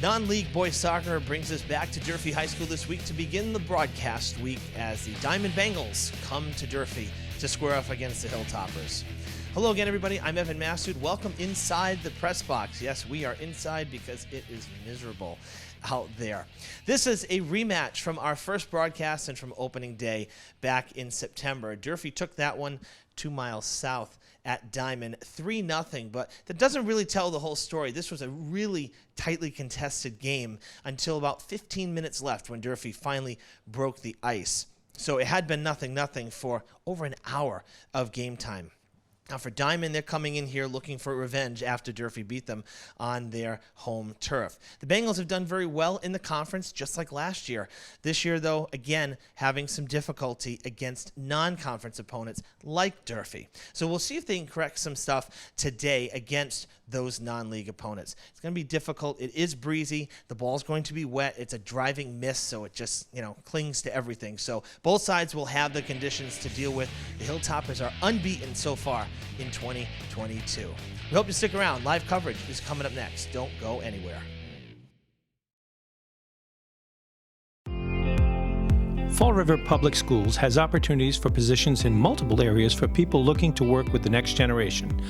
Non-league boys soccer brings us back to Durfee High School this week to begin the broadcast week as the Diamond Bengals come to Durfee to square off against the Hilltoppers. Hello again, everybody. I'm Evan Massoud. Welcome inside the press box. Yes, we are inside because it is miserable out there. This is a rematch from our first broadcast and from opening day back in September. Durfee took that one 2 miles south at Diman, 3-0, but that doesn't really tell the whole story. This was a really tightly contested game until about 15 minutes left when Durfee finally broke the ice. So it had been 0-0 for over an hour of game time. Now for Diman, they're coming in here looking for revenge after Durfee beat them on their home turf. The Bengals have done very well in the conference, just like last year. This year, though, again, having some difficulty against non-conference opponents like Durfee. So we'll see if they can correct some stuff today against those non-league opponents. It's going to be difficult. It is breezy. The ball's going to be wet. It's a driving miss, so it just, clings to everything. So both sides will have the conditions to deal with. The Hilltoppers are unbeaten so far in 2022. We hope you stick around. Live coverage is coming up next. Don't go anywhere. Fall River Public Schools has opportunities for positions in multiple areas for people looking to work with the next generation.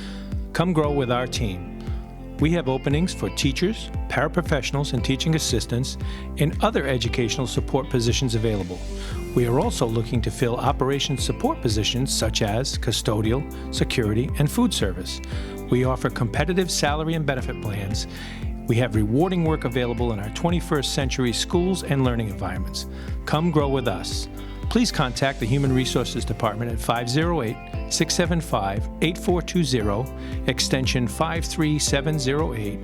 Come grow with our team. We have openings for teachers, paraprofessionals, and teaching assistants, and other educational support positions available. We are also looking to fill operations support positions such as custodial, security, and food service. We offer competitive salary and benefit plans. We have rewarding work available in our 21st century schools and learning environments. Come grow with us. Please contact the Human Resources Department at 508-675-8420, extension 53708,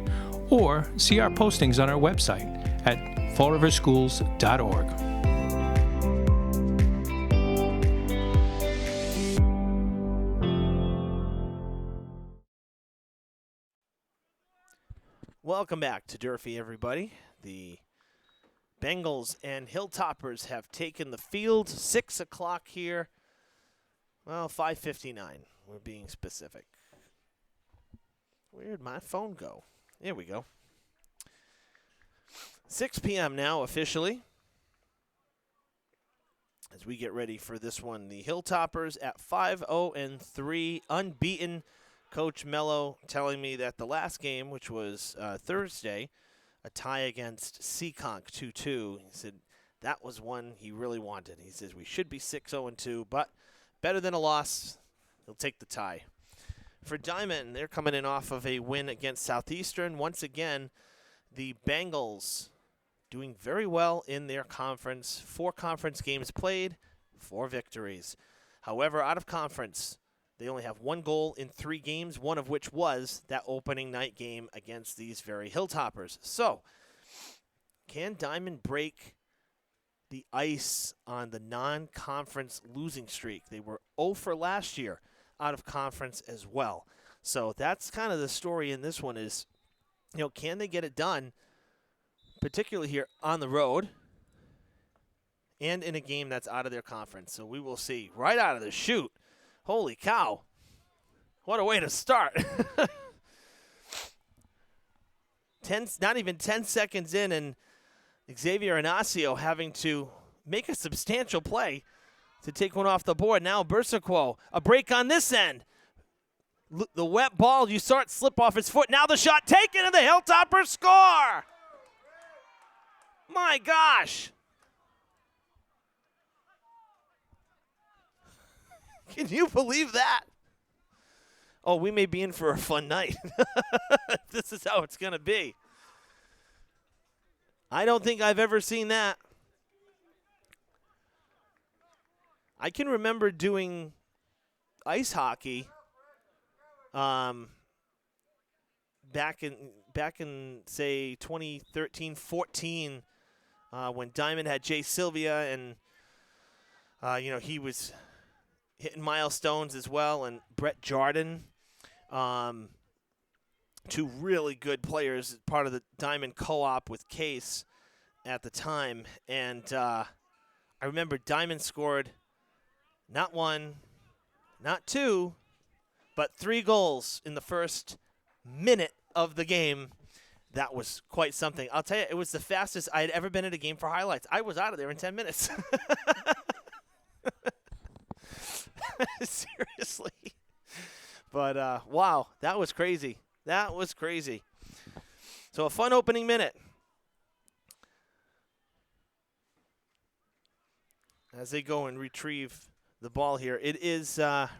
or see our postings on our website at fallriverschools.org. Welcome back to Durfee, everybody. The Bengals and Hilltoppers have taken the field. 6 o'clock here. Well, 5:59. We're being specific. Where'd my phone go? There we go. 6 p.m. now officially as we get ready for this one. The Hilltoppers at 5-0-3, unbeaten. Coach Mello telling me that the last game, which was Thursday, a tie against Seekonk 2-2, he said that was one he really wanted. He says we should be 6-0-2, but better than a loss. He'll take the tie. For Diman, they're coming in off of a win against Southeastern. Once again, the Bengals doing very well in their conference. 4 conference games played, 4 victories. However, out of conference, they only have 1 goal in 3 games, one of which was that opening night game against these very Hilltoppers. So, can Diman break the ice on the non-conference losing streak? They were 0 for last year out of conference as well. So that's kind of the story in this one is, can they get it done, particularly here on the road and in a game that's out of their conference? So we will see right out of the chute. Holy cow. What a way to start. Not even 10 seconds in, and Xavier Inacio having to make a substantial play to take one off the board. Now Bersaquo, a break on this end. The wet ball, you saw it slip off his foot. Now the shot taken, and the Hilltoppers score. My gosh. Can you believe that? Oh, we may be in for a fun night. This is how it's going to be. I don't think I've ever seen that. I can remember doing ice hockey back in say 2013-14 when Diman had Jay Sylvia and he was hitting milestones as well, and Brett Jardin, 2 really good players, part of the Diman co-op with Case at the time. And I remember Diman scored not 1, not 2, but 3 goals in the first minute of the game. that was quite something. I'll tell you, it was the fastest I had ever been at a game for highlights. I was out of there in 10 minutes. Seriously. But, wow, that was crazy. That was crazy. So a fun opening minute. As they go and retrieve the ball here. It is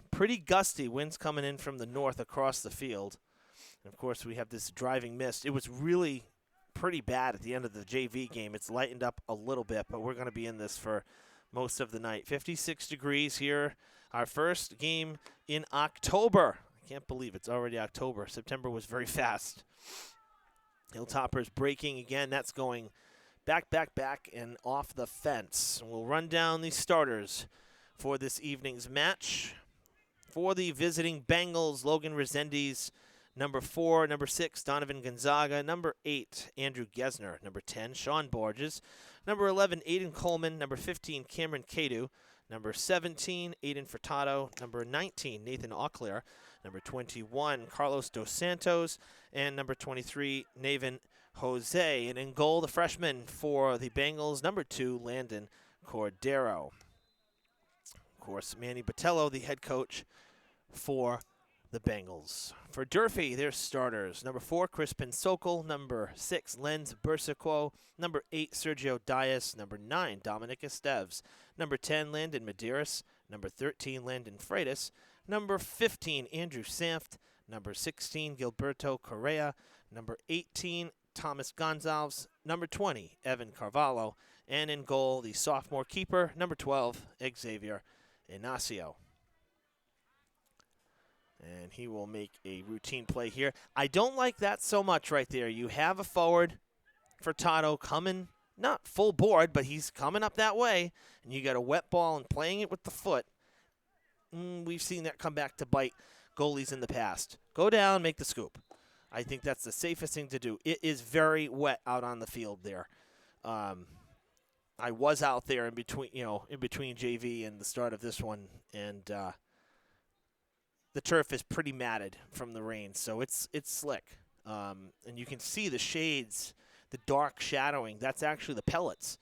pretty gusty. Winds coming in from the north across the field. And, of course, we have this driving mist. It was really pretty bad at the end of the JV game. It's lightened up a little bit, but we're going to be in this for most of the night. 56 degrees here. Our first game in October. I can't believe it's already October. September was very fast. Hilltoppers breaking again. That's going back, and off the fence. And we'll run down the starters for this evening's match. For the visiting Bengals, Logan Resendiz. Number 4, number 6, Donovan Gonzaga. Number 8, Andrew Gesner. Number 10, Sean Borges. Number 11, Aiden Coleman. Number 15, Cameron Cadu. Number 17, Aiden Furtado. Number 19, Nathan Auclair. Number 21, Carlos Dos Santos. And number 23, Navin Jose. And in goal, the freshman for the Bengals, number 2, Landon Cordero. Of course, Manny Botello, the head coach for the Bengals. For Durfee, their starters. Number 4, Crispin Sokol. Number 6, Lenz Bursaquo. Number 8, Sergio Dias. Number 9, Dominic Esteves. Number 10, Landon Medeiros. Number 13, Landon Freitas. Number 15, Andrew Sanft. Number 16, Gilberto Correa. Number 18, Thomas Gonzalez. Number 20, Evan Carvalho. And in goal, the sophomore keeper, number 12, Xavier Inacio. And he will make a routine play here. I don't like that so much right there. You have a forward, Furtado, coming, not full board, but he's coming up that way. And you got a wet ball and playing it with the foot. We've seen that come back to bite goalies in the past. Go down, make the scoop. I think that's the safest thing to do. It is very wet out on the field there. I was out there in between JV and the start of this one, and the turf is pretty matted from the rain, so it's slick. And you can see the shades, the dark shadowing. That's actually the pellets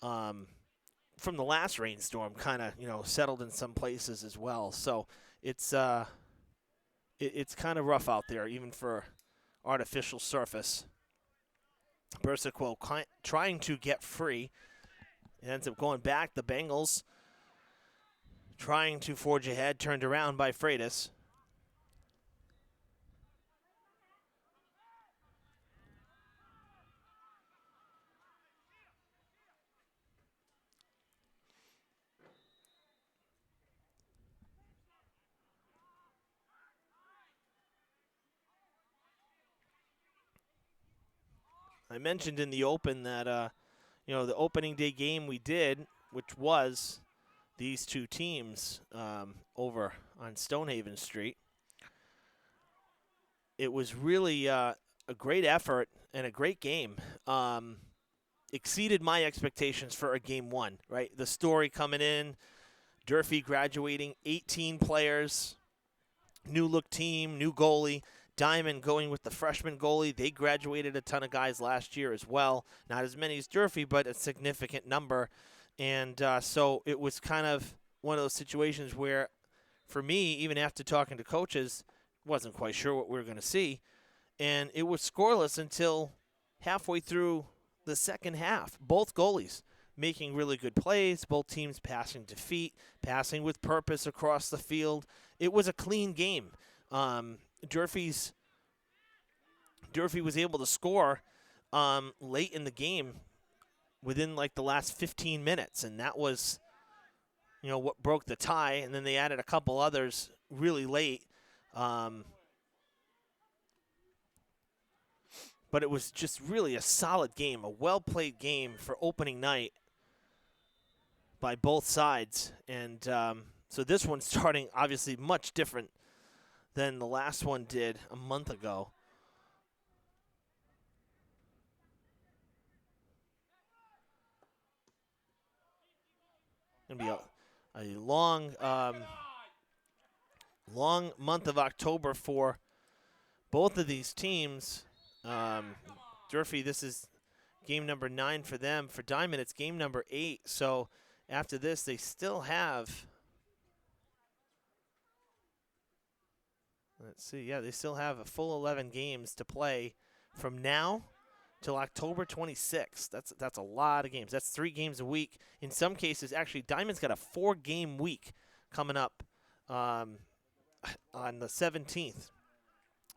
from the last rainstorm, kind of settled in some places as well. So it's kind of rough out there, even for artificial surface. Bursaquo trying to get free. It ends up going back. The Bengals trying to forge ahead, turned around by Freitas. I mentioned in the open that, the opening day game we did, which was these two teams over on Stonehaven Street. It was really a great effort and a great game. Exceeded my expectations for a game one, right? The story coming in, Durfee graduating, 18 players, new look team, new goalie. Diman going with the freshman goalie. They graduated a ton of guys last year as well. Not as many as Durfee, but a significant number. And so it was kind of one of those situations where, for me, even after talking to coaches, wasn't quite sure what we were going to see. And it was scoreless until halfway through the second half. Both goalies making really good plays, both teams passing to feet, passing with purpose across the field. It was a clean game. Durfee was able to score late in the game within like the last 15 minutes, and that was what broke the tie, and then they added a couple others really late. But it was just really a solid game, a well-played game for opening night by both sides. And so this one's starting obviously much different than the last one did a month ago. Going to be a long month of October for both of these teams. Durfee, this is game number 9 for them. For Diman, it's game number 8. So after this, they still have, let's see, yeah, they still have a full 11 games to play from now till October 26th. That's a lot of games. That's 3 games a week. In some cases, actually, Diman's got a 4-game week coming up on the 17th.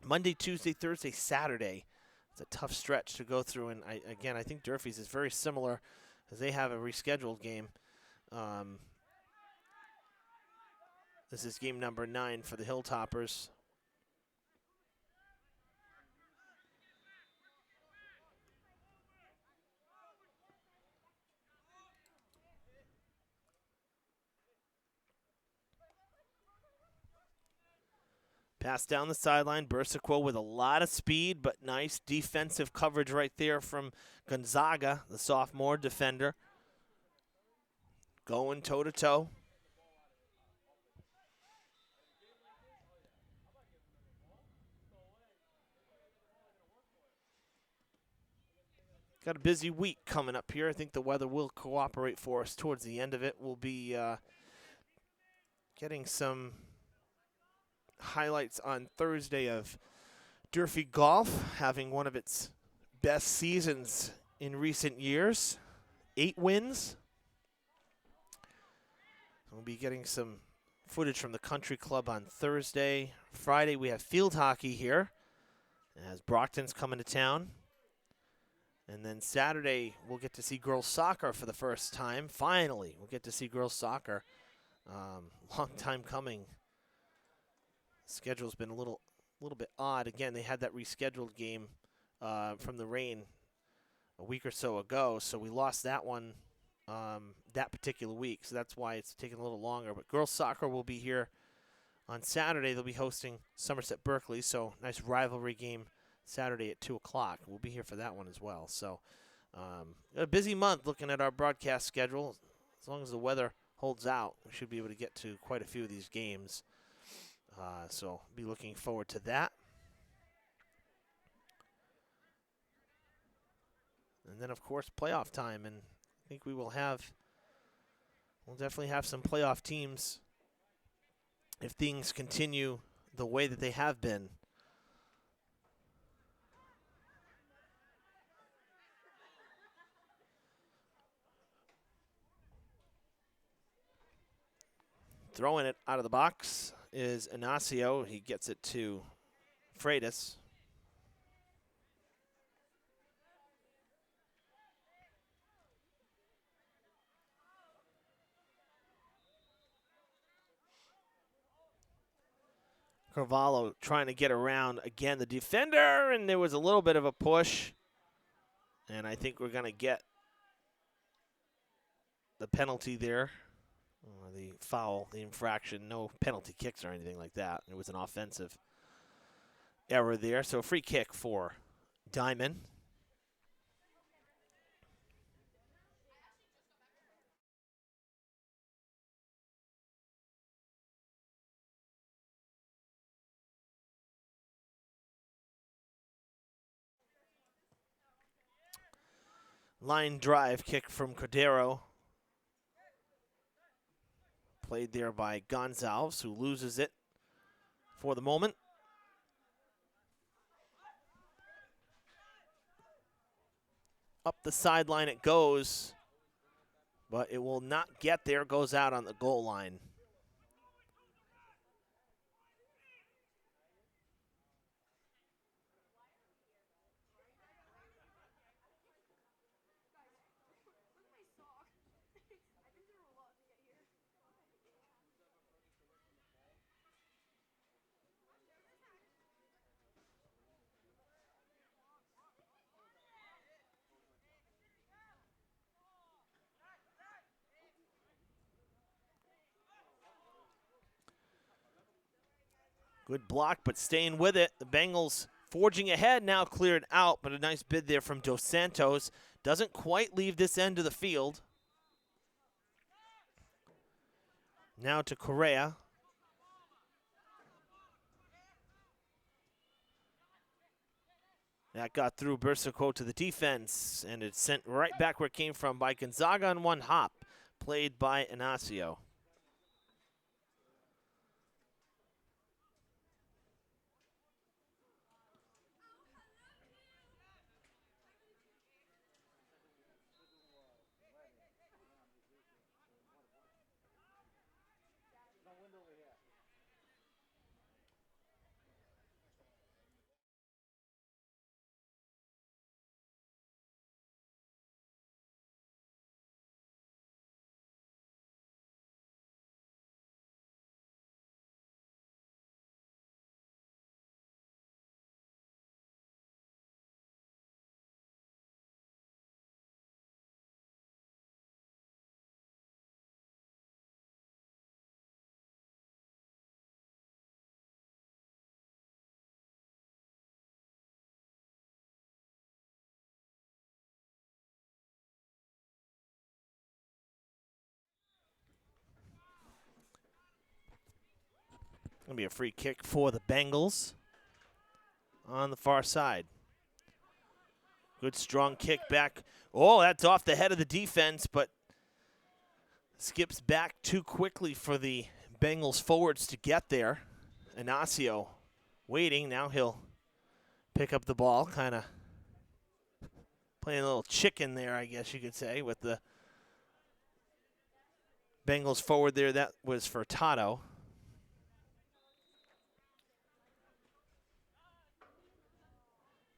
Monday, Tuesday, Thursday, Saturday. It's a tough stretch to go through. And, I think Durfee's is very similar as they have a rescheduled game. This is game number 9 for the Hilltoppers. Pass down the sideline. Bursaquo with a lot of speed, but nice defensive coverage right there from Gonzaga, the sophomore defender. Going toe-to-toe. Got a busy week coming up here. I think the weather will cooperate for us towards the end of it. We'll be getting some highlights on Thursday of Durfee golf having one of its best seasons in recent years. 8 wins. We'll be getting some footage from the country club on Thursday. Friday we have field hockey here as Brockton's coming to town. And then Saturday we'll get to see girls soccer for the first time. Finally, we'll get to see girls soccer. Long time coming. Schedule's been a little bit odd. Again, they had that rescheduled game from the rain a week or so ago, so we lost that one that particular week. So that's why it's taking a little longer. But girls soccer will be here on Saturday. They'll be hosting Somerset Berkeley, so nice rivalry game Saturday at 2 o'clock. We'll be here for that one as well. So a busy month looking at our broadcast schedule. As long as the weather holds out, we should be able to get to quite a few of these games. So be looking forward to that. And then, of course, playoff time. And I think we'll definitely have some playoff teams if things continue the way that they have been. Throwing it out of the box is Inacio. He gets it to Freitas. Carvalho trying to get around, again, the defender, and there was a little bit of a push. And I think we're going to get the penalty there. The foul, the infraction, no penalty kicks or anything like that. It was an offensive error there. So a free kick for Diman. Line drive kick from Cordero. Played there by Gonzalez, who loses it for the moment. Up the sideline it goes, but it will not get there. Goes out on the goal line. Good block, but staying with it. The Bengals forging ahead, now cleared out, but a nice bid there from Dos Santos. Doesn't quite leave this end of the field. Now to Correa. That got through Bersico to the defense, and it's sent right back where it came from by Gonzaga on one hop, played by Inacio. Going to be a free kick for the Bengals on the far side. Good strong kick back. Oh, that's off the head of the defense, but skips back too quickly for the Bengals forwards to get there. Inacio waiting. Now he'll pick up the ball, kind of playing a little chicken there, I guess you could say, with the Bengals forward there. That was for Tato.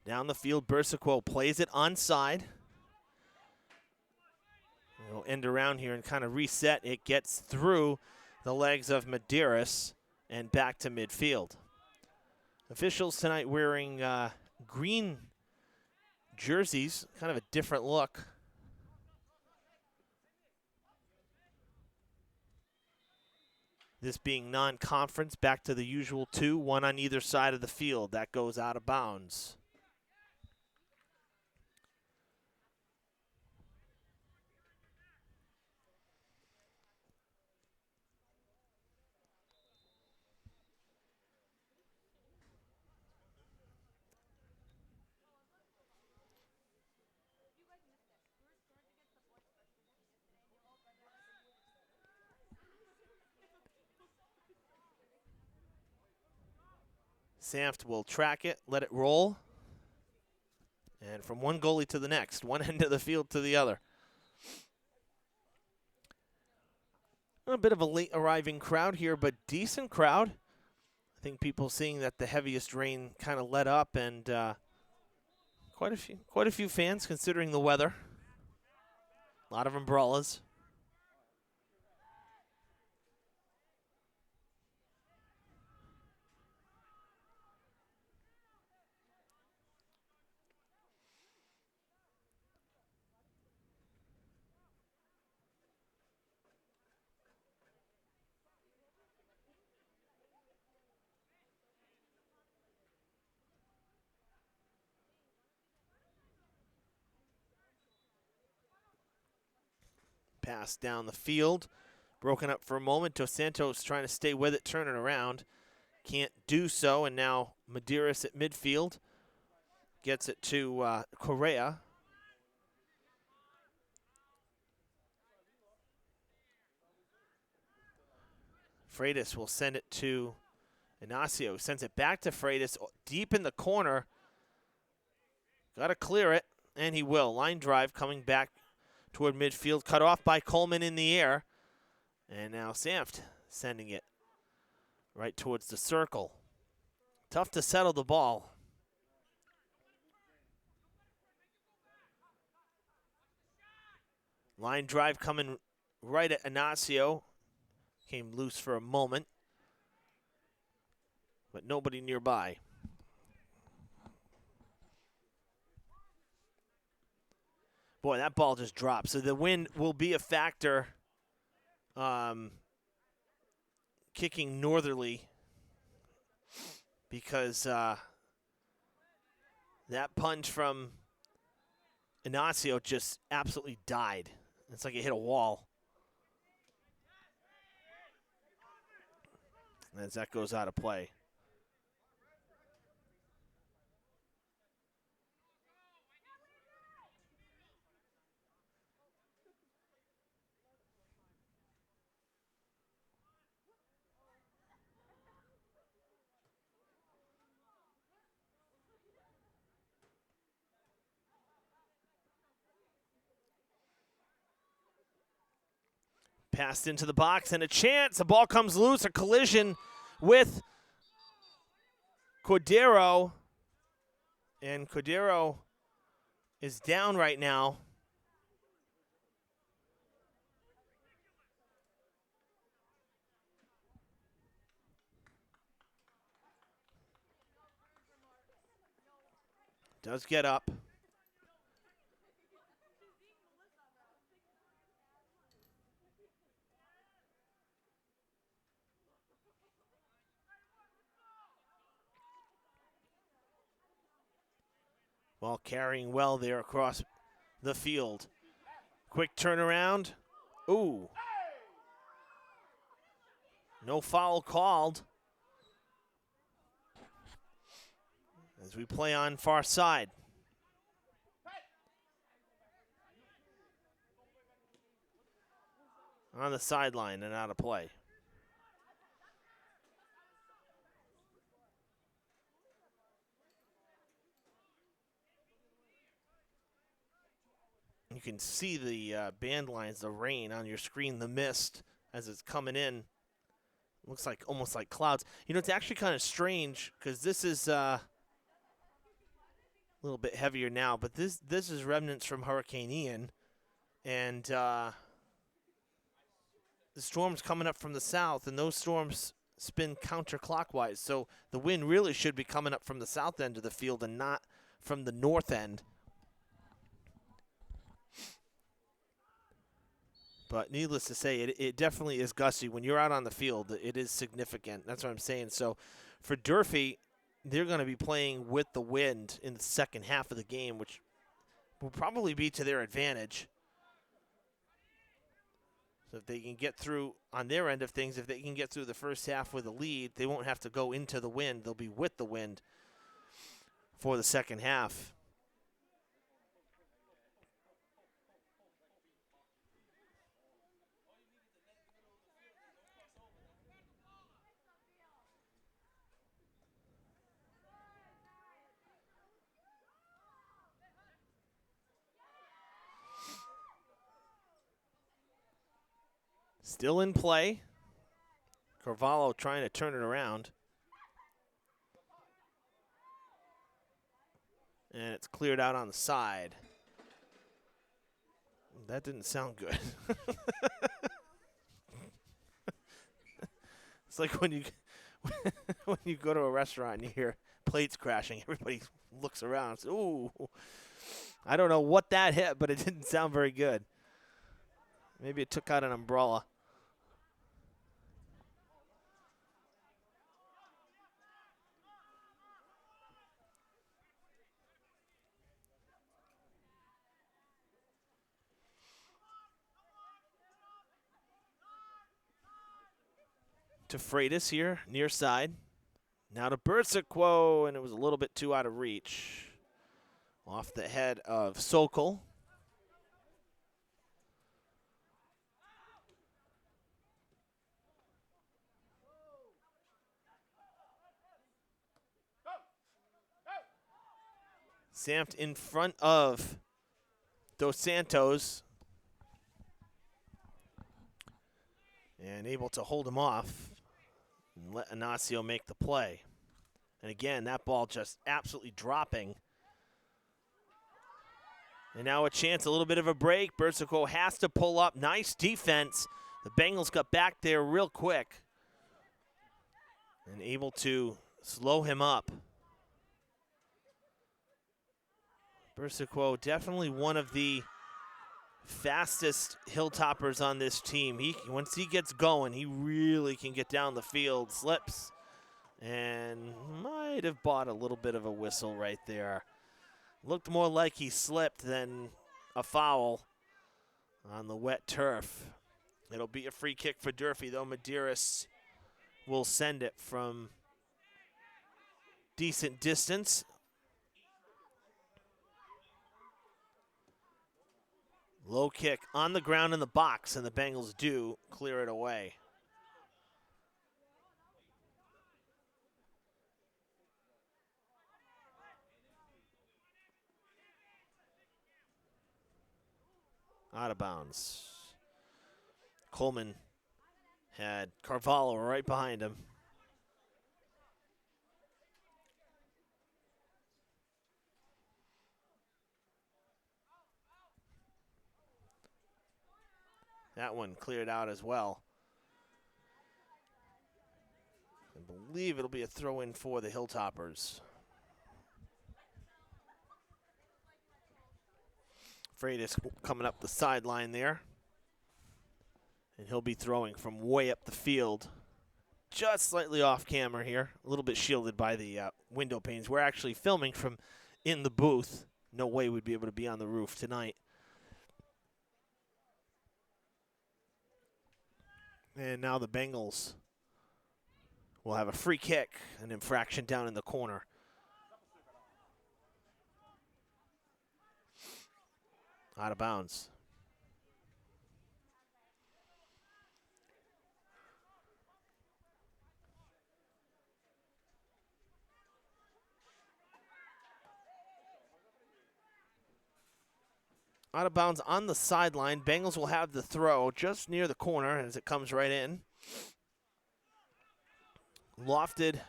Down the field, Bersico plays it onside. We'll end around here and kind of reset. It gets through the legs of Medeiros and back to midfield. Officials tonight wearing green jerseys, kind of a different look. This being non-conference, back to the usual two, one on either side of the field. That goes out of bounds. Samft will track it, let it roll. And from one goalie to the next, one end of the field to the other. A bit of a late arriving crowd here, but decent crowd. I think people seeing that the heaviest rain kind of let up, and quite a few fans considering the weather. A lot of umbrellas. Pass down the field. Broken up for a moment. Dos Santos trying to stay with it, turn it around. Can't do so, and now Medeiros at midfield. Gets it to Correa. Freitas will send it to Inacio. Sends it back to Freitas, deep in the corner. Got to clear it, and he will. Line drive coming back toward midfield. Cut off by Coleman in the air. And now Samft sending it right towards the circle. Tough to settle the ball. Line drive coming right at Inacio. Came loose for a moment, but nobody nearby. Boy, that ball just dropped. So the wind will be a factor, kicking northerly, because that punch from Inacio just absolutely died. It's like it hit a wall. As that goes out of play. Passed into the box and a chance. The ball comes loose. A collision with Cordero. And Cordero is down right now. Does get up. Ball carrying well there across the field. Quick turnaround. Ooh. No foul called. As we play on far side. On the sideline and out of play. You can see the band lines, the rain on your screen, the mist as it's coming in. Looks like almost like clouds. You know, it's actually kind of strange because this is a little bit heavier now, but this is remnants from Hurricane Ian. And the storm's coming up from the south, and those storms spin counterclockwise. So the wind really should be coming up from the south end of the field and not from the north end. But needless to say, it definitely is gusty. When you're out on the field, it is significant. That's what I'm saying. So for Durfee, they're going to be playing with the wind in the second half of the game, which will probably be to their advantage. So if they can get through on their end of things, if they can get through the first half with a lead, they won't have to go into the wind. They'll be with the wind for the second half. Still in play. Carvalho trying to turn it around. And it's cleared out on the side. That didn't sound good. It's like when you when you go to a restaurant and you hear plates crashing, everybody looks around and says, ooh. I don't know what that hit, but it didn't sound very good. Maybe it took out an umbrella. To Freitas here, near side. Now to Bersiquo, and it was a little bit too out of reach. Off the head of Sokol. Sampt in front of Dos Santos. And able to hold him off and let Inacio make the play. And again, that ball just absolutely dropping. And now a chance, a little bit of a break. Bersiquo has to pull up. Nice defense. The Bengals got back there real quick and able to slow him up. Bersiquo, definitely one of the fastest hilltoppers on this team. Once he gets going, he really can get down the field. Slips and might have bought a little bit of a whistle right there. Looked more like he slipped than a foul on the wet turf. It'll be a free kick for Durfee, though Medeiros will send it from decent distance. Low kick on the ground in the box, and the Bengals do clear it away. Out of bounds. Coleman had Carvalho right behind him. That one cleared out as well. I believe it'll be a throw-in for the Hilltoppers. Freitas coming up the sideline there. And he'll be throwing from way up the field. Just slightly off camera here. A little bit shielded by the window panes. We're actually filming from in the booth. No way we'd be able to be on the roof tonight. And now the Bengals will have a free kick, an infraction down in the corner. Out of bounds. Out of bounds on the sideline. Bengals will have the throw just near the corner as it comes right in. Lofted,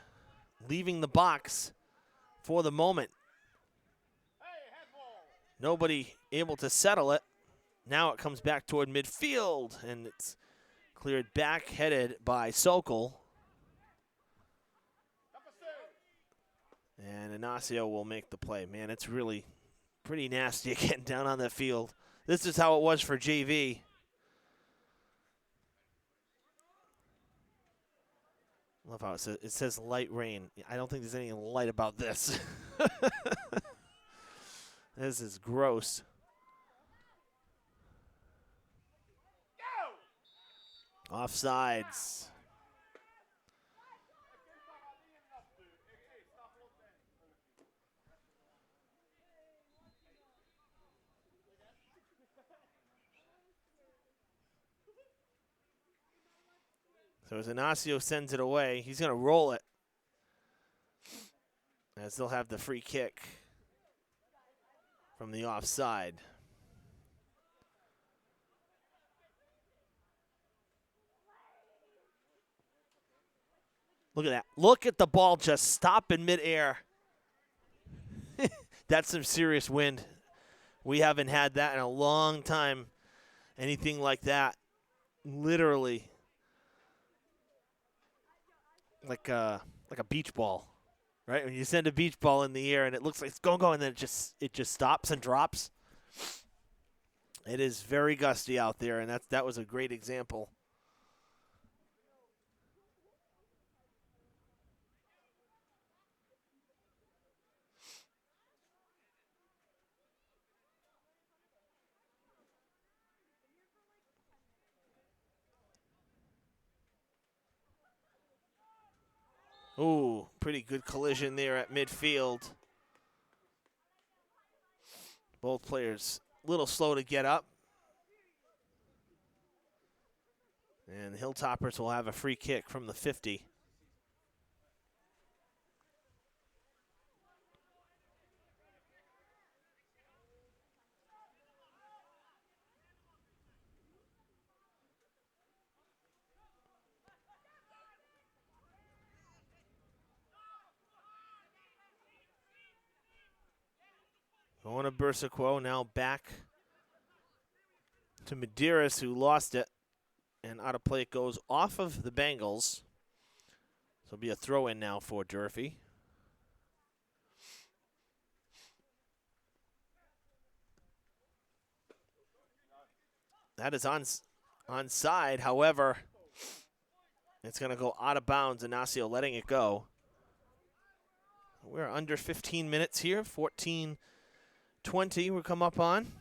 leaving the box for the moment. Nobody able to settle it. Now it comes back toward midfield, and it's cleared back, headed by Sokol. And Inacio will make the play. Man, it's really pretty nasty getting down on the field. This is how it was for JV. Love how it says light rain. I don't think there's anything light about this. This is gross. Offsides. So as Inacio sends it away, he's going to roll it. As they'll have the free kick from the offside. Look at that. Look at the ball just stop in midair. That's some serious wind. We haven't had that in a long time. Anything like that. Literally. Like a beach ball. Right? When you send a beach ball in the air and it looks like it's going, and then it just stops and drops. It is very gusty out there, and that was a great example. Ooh, pretty good collision there at midfield. Both players a little slow to get up. And the Hilltoppers will have a free kick from the 50. Going to Bersaquo, now back to Medeiros, who lost it. And out of play it goes off of the Bengals. So it'll be a throw-in now for Durfee. That is onside. However, it's going to go out of bounds. Inacio letting it go. We're under 15 minutes here. 14-20 we'll come up on.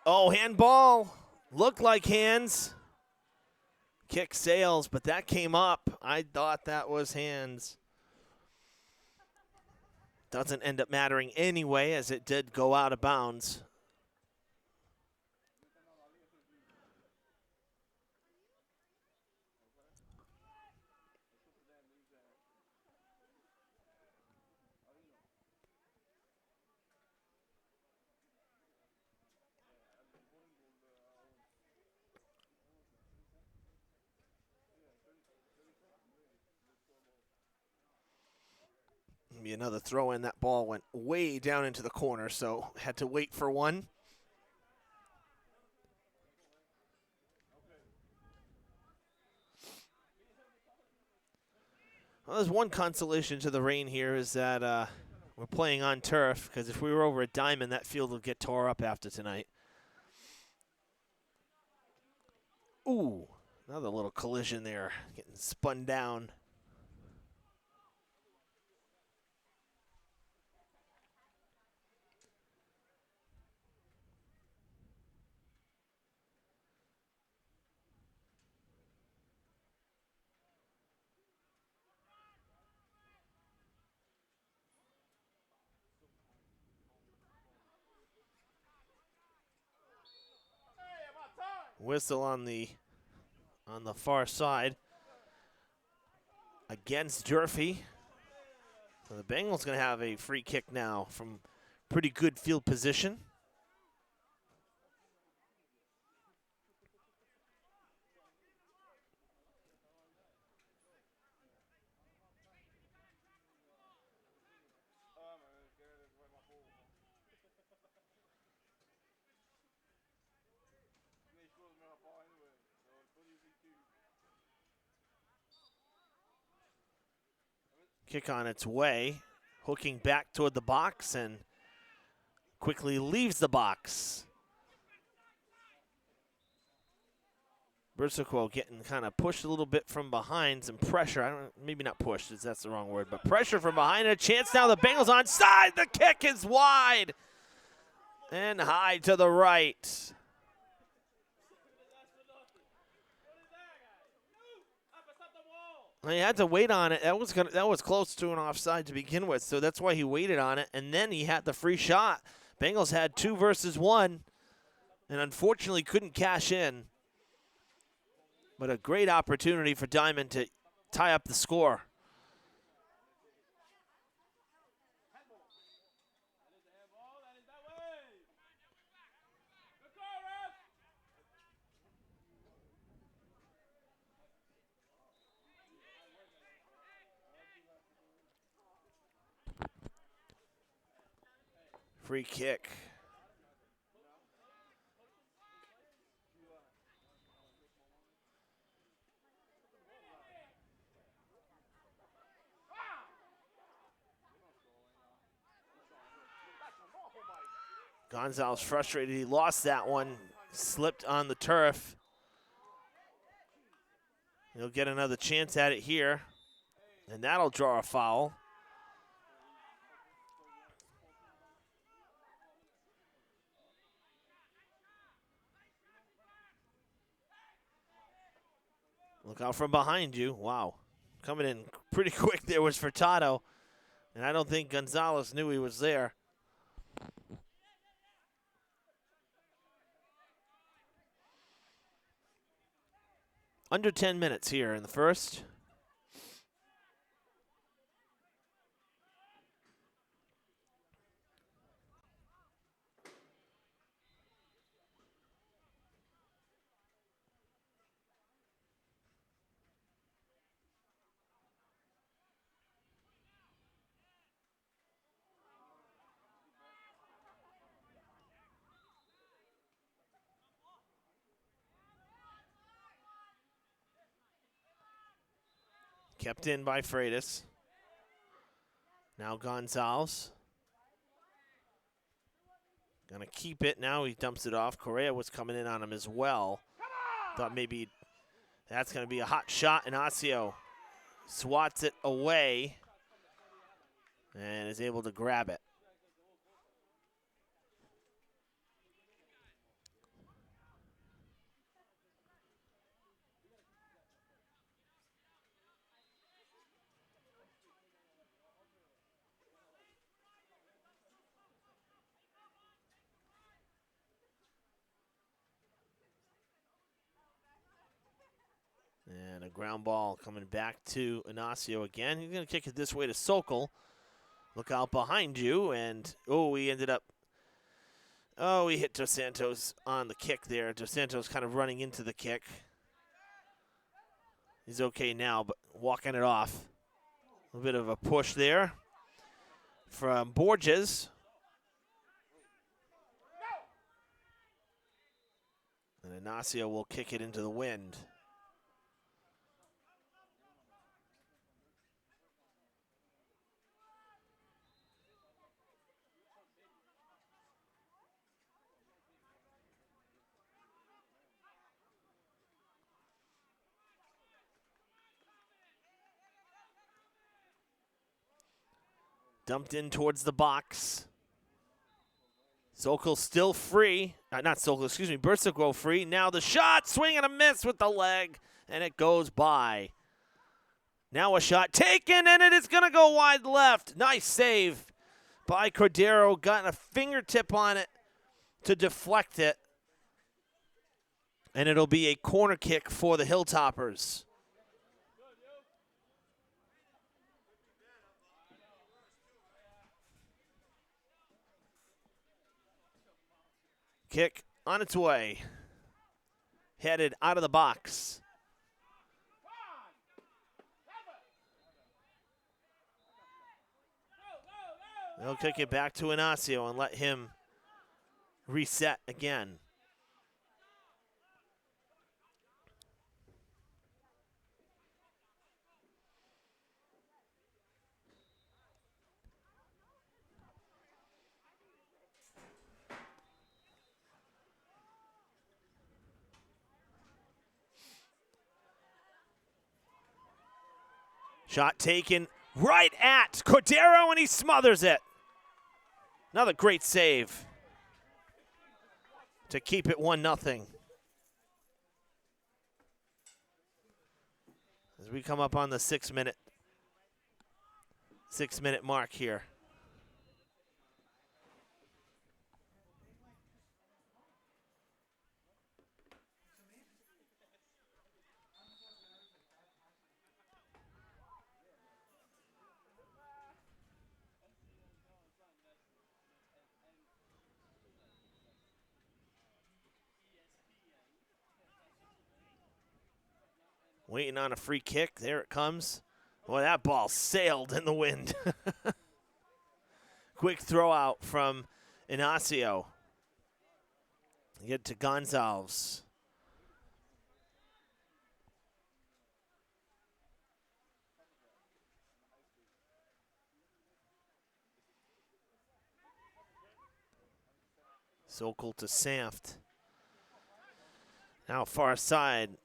Oh, handball. Looked like hands. Kick sails, but that came up. I thought that was hands. Doesn't end up mattering anyway, as it did go out of bounds. Be another throw in. That ball went way down into the corner, so had to wait for one. Well, there's one consolation to the rain here is that we're playing on turf, because if we were over at Diamond, that field would get tore up after tonight. Ooh, another little collision there, getting spun down. Whistle on the far side against Durfee. So the Bengals going to have a free kick now from pretty good field position. Kick on its way, hooking back toward the box and quickly leaves the box. Bersico getting kind of pushed a little bit from behind, some pressure. Maybe not pushed, that's the wrong word, but pressure from behind. A chance now, the Bengals onside. The kick is wide and high to the right. He had to wait on it. That was close to an offside to begin with, so that's why he waited on it, and then he had the free shot. Bengals had 2 versus 1, and unfortunately couldn't cash in. But a great opportunity for Diamond to tie up the score. Free kick. Gonzalez frustrated. He lost that one, slipped on the turf. He'll get another chance at it here, and that'll draw a foul. Look out from behind you. Wow. Coming in pretty quick there was Furtado, and I don't think Gonzalez knew he was there. Under 10 minutes here in the first. Kept in by Freitas. Now Gonzalez. Gonna keep it. Now he dumps it off. Correa was coming in on him as well. Thought maybe that's gonna be a hot shot, and Osseo swats it away and is able to grab it. ground ball coming back to Inacio again. He's going to kick it this way to Sokol. Look out behind you. And, he ended up, he hit Dos Santos on the kick there. Dos Santos kind of running into the kick. He's okay now, but walking it off. A bit of a push there from Borges. And Inacio will kick it into the wind. Dumped in towards the box. Sokol still free. Not Sokol, excuse me. Bersico free. Now the shot. Swing and a miss with the leg. And it goes by. Now a shot taken, and it is going to go wide left. Nice save by Cordero. Got a fingertip on it to deflect it. And it'll be a corner kick for the Hilltoppers. Kick on its way. Headed out of the box. They'll kick it back to Inacio and let him reset again. Shot taken right at Cordero, and he smothers it. Another great save to keep it 1-0. As we come up on the 6-minute mark here. Waiting on a free kick. There it comes. Boy, that ball sailed in the wind. Quick throw out from Inacio. Get to Gonzalez. Sokol to Sanft. Now far side.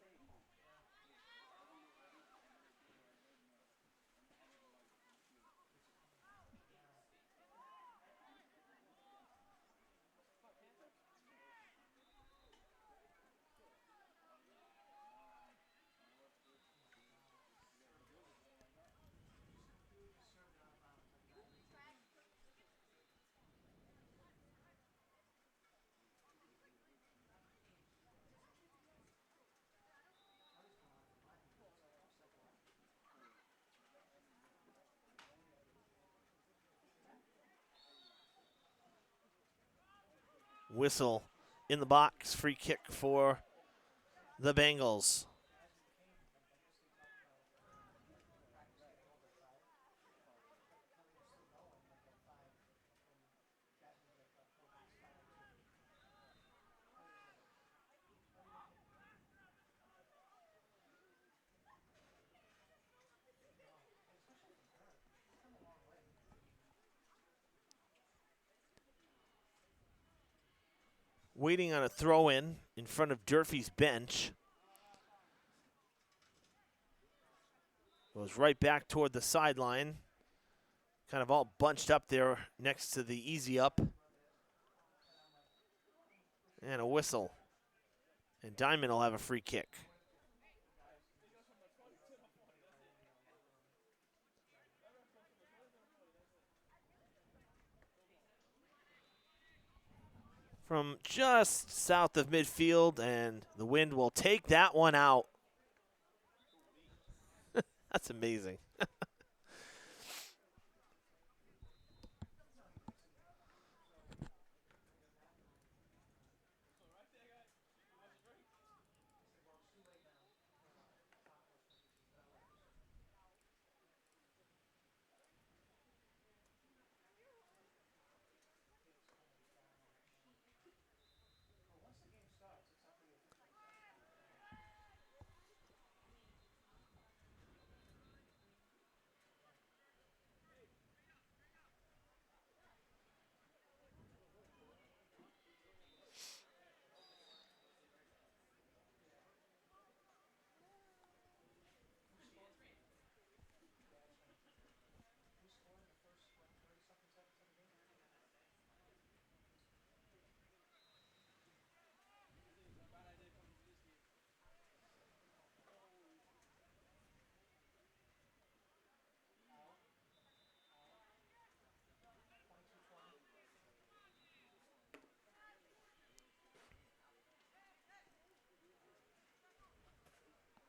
Whistle in the box. Free kick for the Bengals. Waiting on a throw-in front of Durfee's bench. Goes right back toward the sideline. Kind of all bunched up there next to the easy up. And a whistle. And Diman will have a free kick. From just south of midfield, and the wind will take that one out. That's amazing.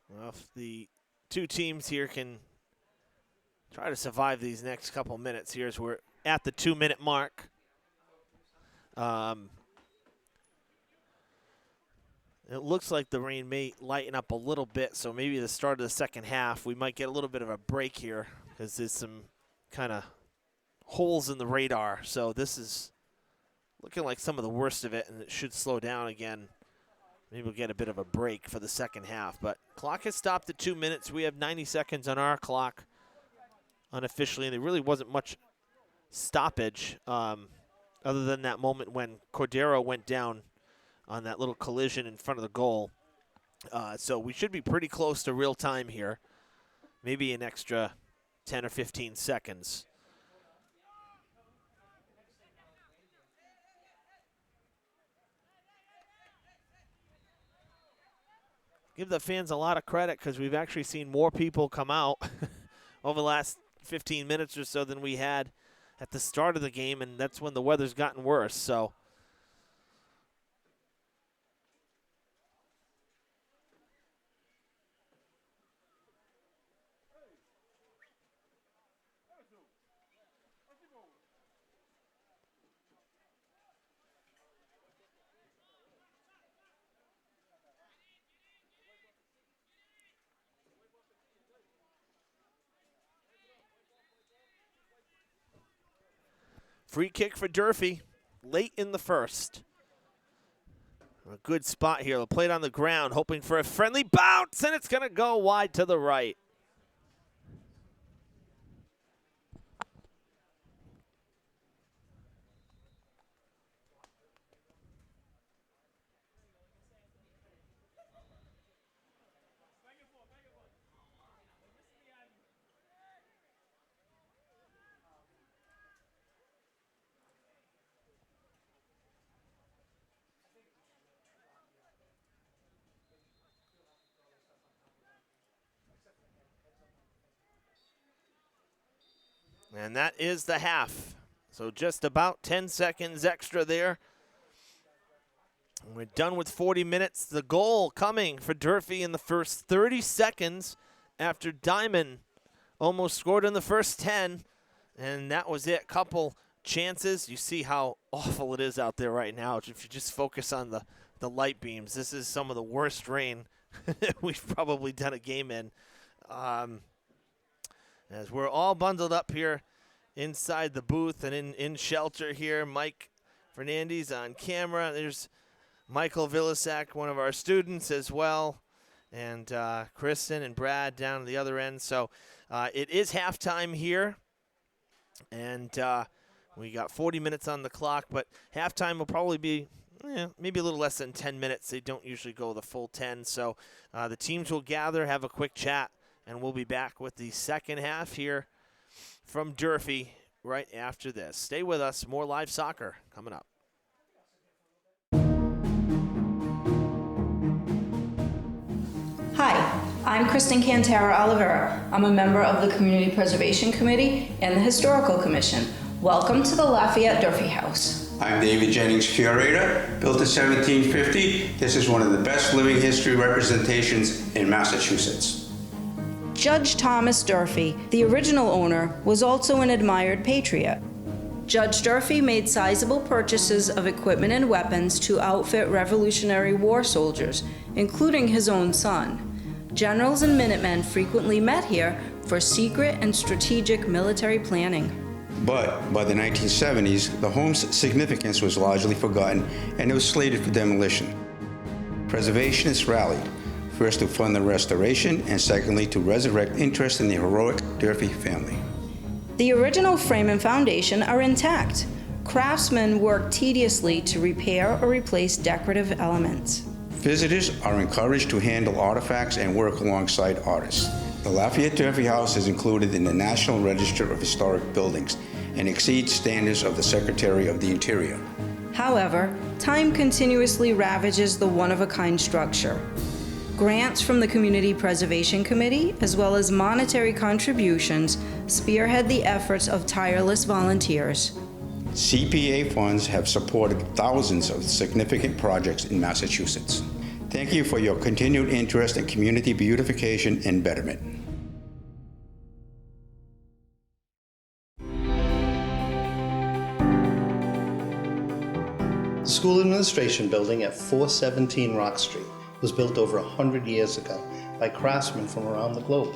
Well, if the two teams here can try to survive these next couple minutes here as we're at the 2-minute mark. It looks like the rain may lighten up a little bit, so maybe the start of the second half, we might get a little bit of a break here because there's some kind of holes in the radar. So this is looking like some of the worst of it, and it should slow down again. Maybe we'll get a bit of a break for the second half. But clock has stopped at 2 minutes. We have 90 seconds on our clock unofficially, and there really wasn't much stoppage other than that moment when Cordero went down on that little collision in front of the goal. So we should be pretty close to real time here. Maybe an extra 10 or 15 seconds. Give the fans a lot of credit because we've actually seen more people come out over the last 15 minutes or so than we had at the start of the game, and that's when the weather's gotten worse. So free kick for Durfee late in the first. A good spot here. They'll play it on the ground, hoping for a friendly bounce, and it's going to go wide to the right. And that is the half. So just about 10 seconds extra there. We're done with 40 minutes. The goal coming for Durfee in the first 30 seconds after Diman almost scored in the first 10. And that was it. Couple chances. You see how awful it is out there right now. If you just focus on the light beams, this is some of the worst rain we've probably done a game in. As we're all bundled up here inside the booth and in shelter here. Mike Fernandez on camera. There's Michael Villasak, one of our students as well, and Kristen and Brad down at the other end. So it is halftime here, and we got 40 minutes on the clock, but halftime will probably be maybe a little less than 10 minutes. They don't usually go the full 10. So the teams will gather, have a quick chat, and we'll be back with the second half here from Durfee right after this. Stay with us. More live soccer coming up. Hi, I'm Kristen Cantara Oliveira. I'm a member of the Community Preservation Committee and the Historical Commission. Welcome to the Lafayette Durfee House. I'm David Jennings, curator. Built in 1750, this is one of the best living history representations in Massachusetts. Judge Thomas Durfee, the original owner, was also an admired patriot. Judge Durfee made sizable purchases of equipment and weapons to outfit Revolutionary War soldiers, including his own son. Generals and Minutemen frequently met here for secret and strategic military planning. But by the 1970s, the home's significance was largely forgotten and it was slated for demolition. Preservationists rallied, first to fund the restoration and secondly to resurrect interest in the heroic Durfee family. The original frame and foundation are intact. Craftsmen worked tediously to repair or replace decorative elements. Visitors are encouraged to handle artifacts and work alongside artists. The Lafayette Durfee House is included in the National Register of Historic Buildings and exceeds standards of the Secretary of the Interior. However, time continuously ravages the one-of-a-kind structure. Grants from the Community Preservation Committee, as well as monetary contributions, spearhead the efforts of tireless volunteers. CPA funds have supported thousands of significant projects in Massachusetts. Thank you for your continued interest in community beautification and betterment. The School Administration Building at 417 Rock Street was built over 100 years ago by craftsmen from around the globe.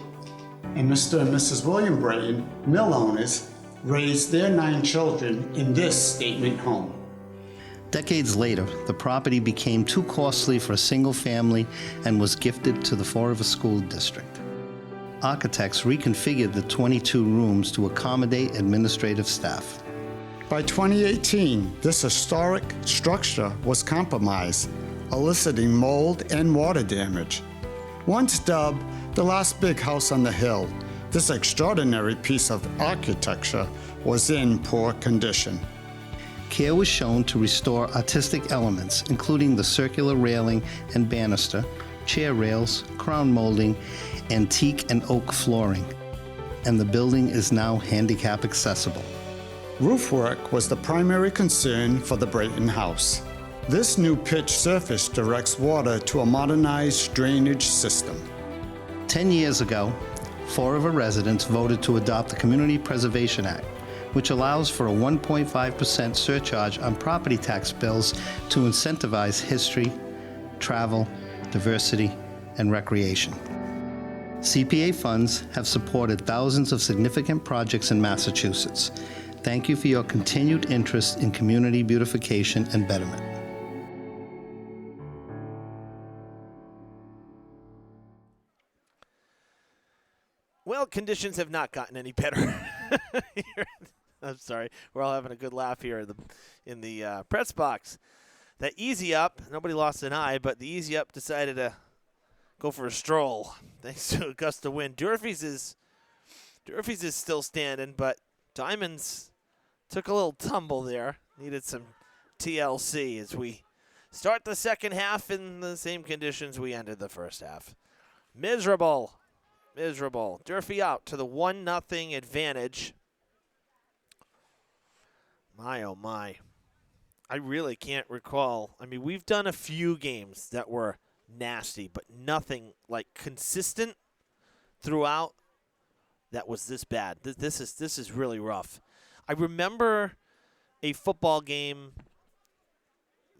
And Mr. and Mrs. William Brayton, mill owners, raised their 9 children in this statement home. Decades later, the property became too costly for a single family and was gifted to the Fall River School District. Architects reconfigured the 22 rooms to accommodate administrative staff. By 2018, this historic structure was compromised, eliciting mold and water damage. Once dubbed the last big house on the hill, this extraordinary piece of architecture was in poor condition. Care was shown to restore artistic elements, including the circular railing and banister, chair rails, crown molding, antique and oak flooring, and the building is now handicap accessible. Roof work was the primary concern for the Brayton House. This new pitch surface directs water to a modernized drainage system. 10 years ago, Fall River residents voted to adopt the Community Preservation Act, which allows for a 1.5% surcharge on property tax bills to incentivize history, travel, diversity, and recreation. CPA funds have supported thousands of significant projects in Massachusetts. Thank you for your continued interest in community beautification and betterment. Well, conditions have not gotten any better. I'm sorry. We're all having a good laugh here in the press box. That Easy Up, nobody lost an eye, but the Easy Up decided to go for a stroll thanks to a gust of wind. Durfee's is still standing, but Diamonds took a little tumble there. Needed some TLC as we start the second half in the same conditions we ended the first half. Miserable. Durfee out to the 1-0 advantage. My, oh my. I really can't recall. I mean, we've done a few games that were nasty, but nothing like consistent throughout that was this bad. This is really rough. I remember a football game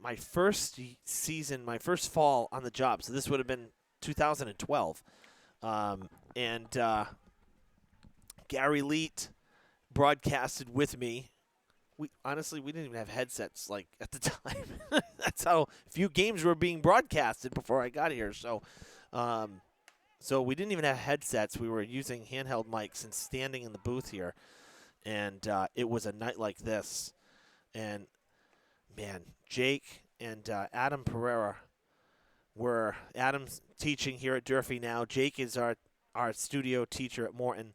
my first season, my first fall on the job. So this would have been 2012. And Gary Leet broadcasted with me. We didn't even have headsets like at the time. That's how few games were being broadcasted before I got here. So we didn't even have headsets. We were using handheld mics and standing in the booth here. And it was a night like this. And, man, Jake and Adam Pereira were – Adam's teaching here at Durfee now. Jake is our studio teacher at Morton.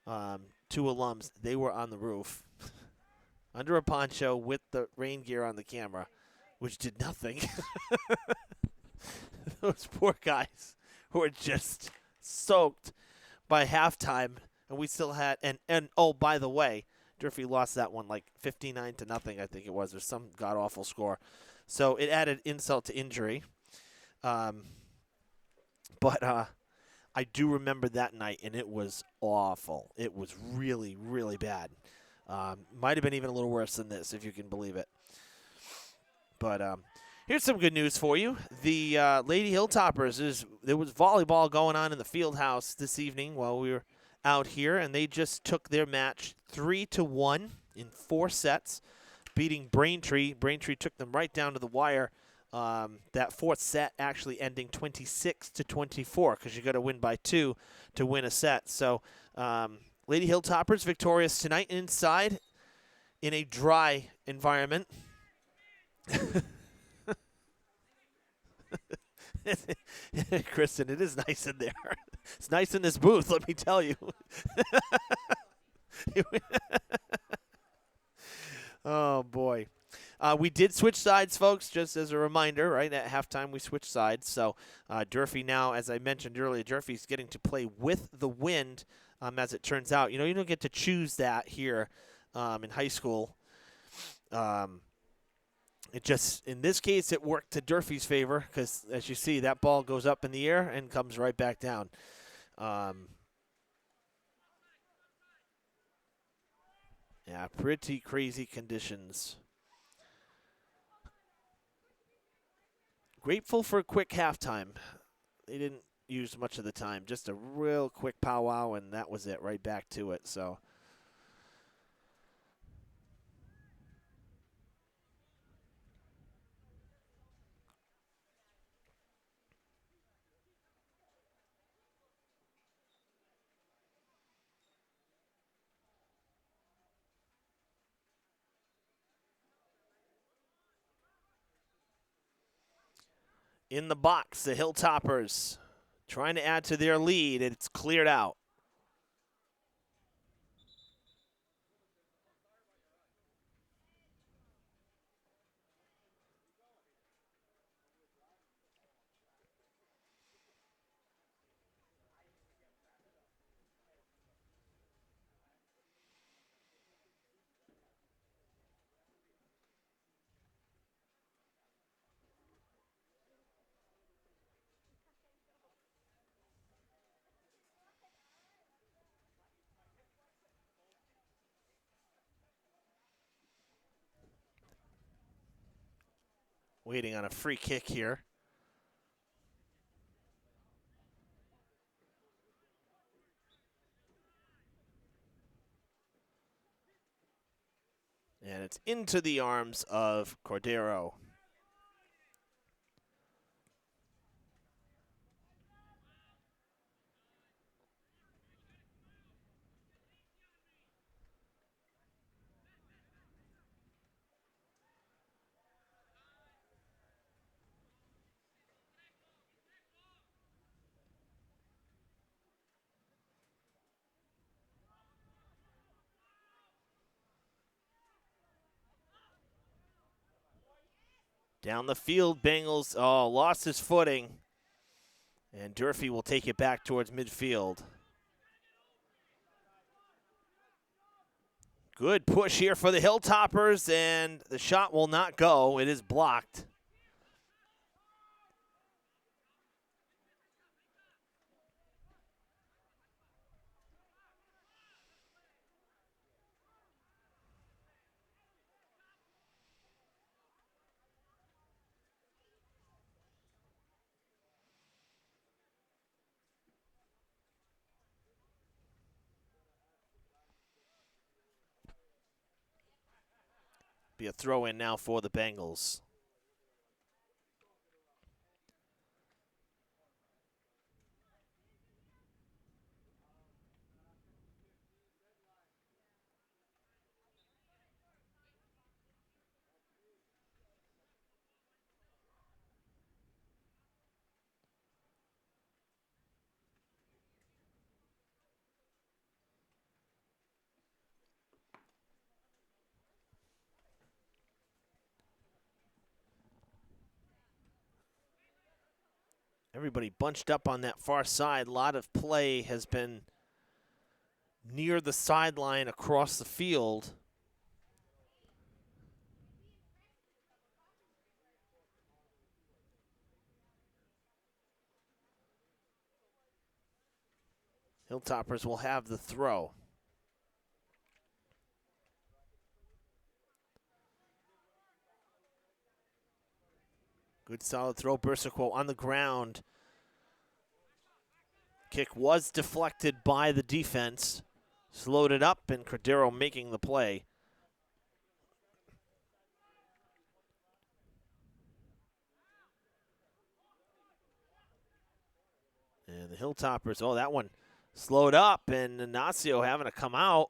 2 alums. They were on the roof under a poncho with the rain gear on the camera, which did nothing. Those poor guys who were just soaked by halftime. And we still had, and oh, by the way, Durfee lost that one like 59-0, I think it was, or some god-awful score. So it added insult to injury. But I I do remember that night, and it was awful. It was really, really bad. Might have been even a little worse than this, if you can believe it. But here's some good news for you. The Lady Hilltoppers, there was volleyball going on in the field house this evening while we were out here, and they just took their match 3-1 in 4 sets, beating Braintree. Braintree took them right down to the wire. That 4th set actually ending 26-24 because you got to win by 2 to win a set. So Lady Hilltoppers victorious tonight inside in a dry environment. Kristen, it is nice in there. It's nice in this booth, let me tell you. Oh, boy. We did switch sides, folks, just as a reminder, right? At halftime, we switched sides. So Durfee now, as I mentioned earlier, Durfee's getting to play with the wind, as it turns out. You know, you don't get to choose that here in high school. It just, in this case, it worked to Durfee's favor because, as you see, that ball goes up in the air and comes right back down. Yeah, pretty crazy conditions. Grateful for a quick halftime. They didn't use much of the time. Just a real quick powwow, and that was it. Right back to it. So. In the box, the Hilltoppers trying to add to their lead. It's cleared out. Waiting on a free kick here. And it's into the arms of Cordero. Down the field, Bengals lost his footing. And Durfee will take it back towards midfield. Good push here for the Hilltoppers, and the shot will not go. It is blocked. Be a throw in now for the Bengals. Everybody bunched up on that far side. A lot of play has been near the sideline across the field. Hilltoppers will have the throw. Good solid throw. Bersico on the ground. Kick was deflected by the defense. Slowed it up, and Cordero making the play. And the Hilltoppers, oh, that one slowed up, and Ignacio having to come out.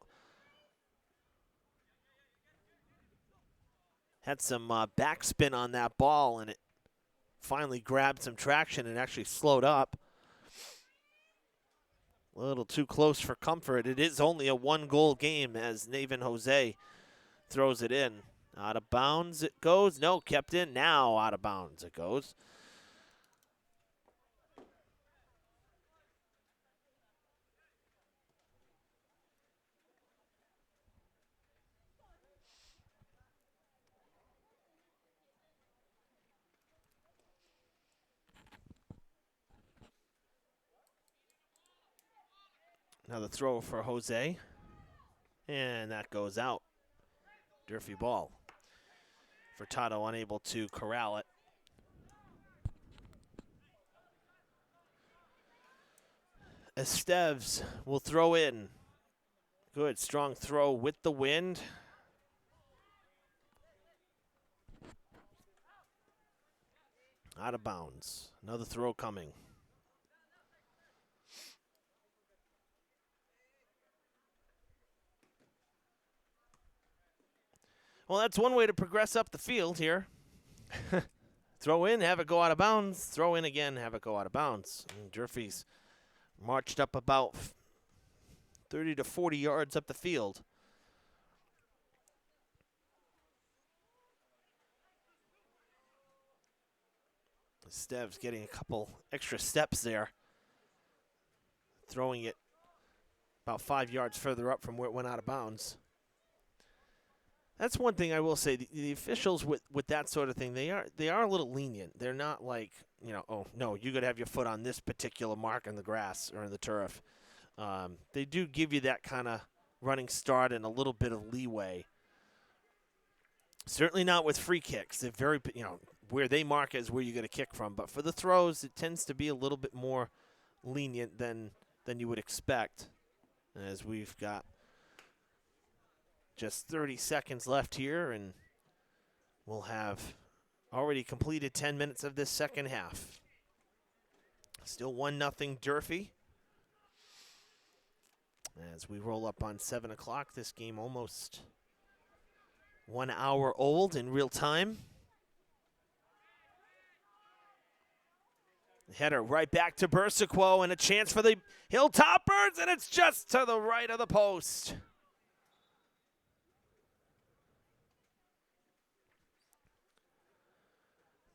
Had some backspin on that ball, and it finally grabbed some traction and actually slowed up. A little too close for comfort. It is only a one-goal game as Naven Jose throws it in. Out of bounds it goes. No, kept in. Now out of bounds it goes. Another throw for Jose. And that goes out. Durfee ball. Furtado unable to corral it. Esteves will throw in. Good, strong throw with the wind. Out of bounds. Another throw coming. Well, that's one way to progress up the field here. Throw in, have it go out of bounds. Throw in again, have it go out of bounds. And Durfee's marched up about 30 to 40 yards up the field. Steves getting a couple extra steps there. Throwing it about 5 yards further up from where it went out of bounds. That's one thing I will say. The officials with that sort of thing, they are a little lenient. They're not like, oh, no, you got to have your foot on this particular mark in the grass or in the turf. They do give you that kind of running start and a little bit of leeway. Certainly not with free kicks. They're very, where they mark is where you get a kick from. But for the throws, it tends to be a little bit more lenient than you would expect, as we've got just 30 seconds left here, and we'll have already completed 10 minutes of this second half. Still 1-0 Durfee. As we roll up on 7 o'clock, this game almost 1 hour old in real time. Header right back to Bersico, and a chance for the Hilltoppers, and it's just to the right of the post.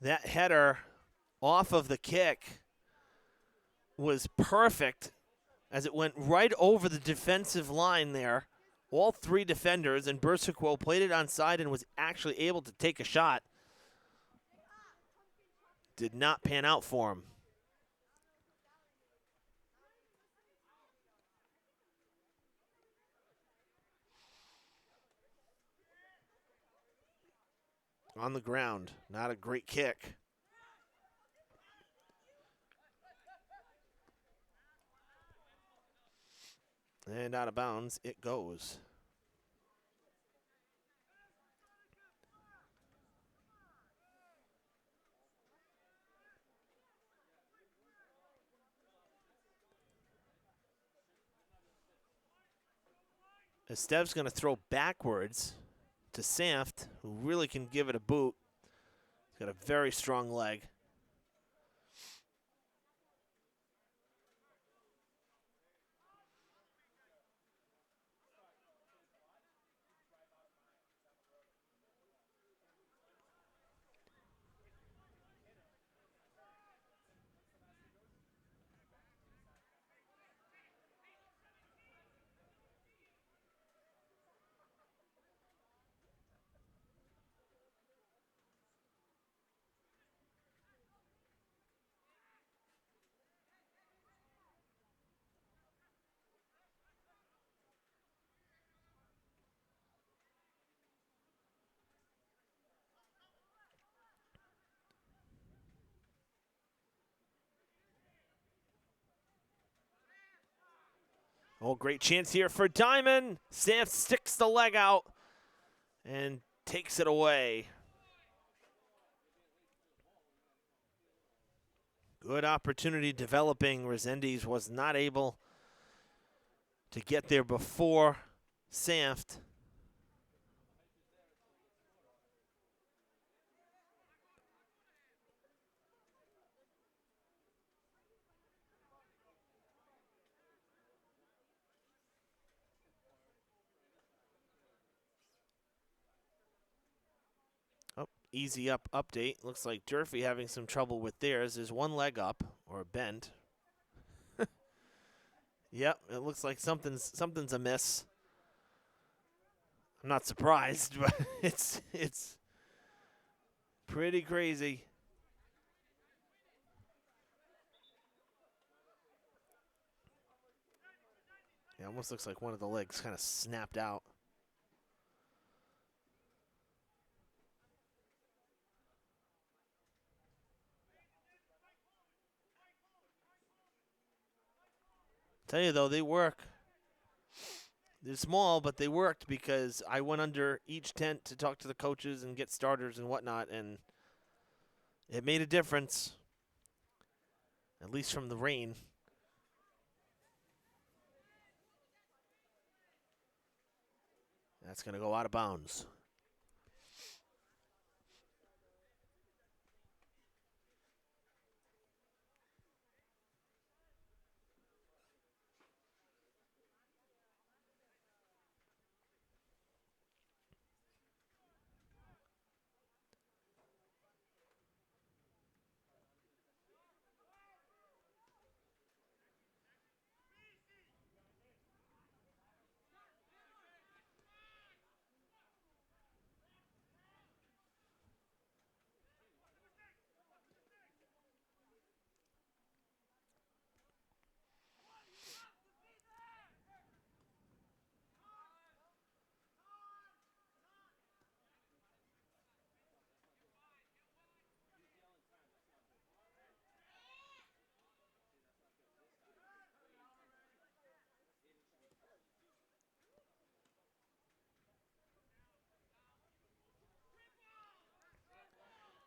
That header off of the kick was perfect as it went right over the defensive line there. All three defenders, and Bersico played it onside and was actually able to take a shot. Did not pan out for him. On the ground, not a great kick. And out of bounds it goes. Esteves going to throw backwards to Sanft, who really can give it a boot. He's got a very strong leg. Oh, great chance here for Diman. Sam sticks the leg out and takes it away. Good opportunity developing. Resendiz was not able to get there before Sanft. Oh, easy up update. Looks like Durfee having some trouble with theirs. There's one leg up or bent. Yep, it looks like something's amiss. I'm not surprised, but it's pretty crazy. It almost looks like one of the legs kind of snapped out. Tell you though, they work. They're small, but they worked because I went under each tent to talk to the coaches and get starters and whatnot, and it made a difference, at least from the rain. That's going to go out of bounds.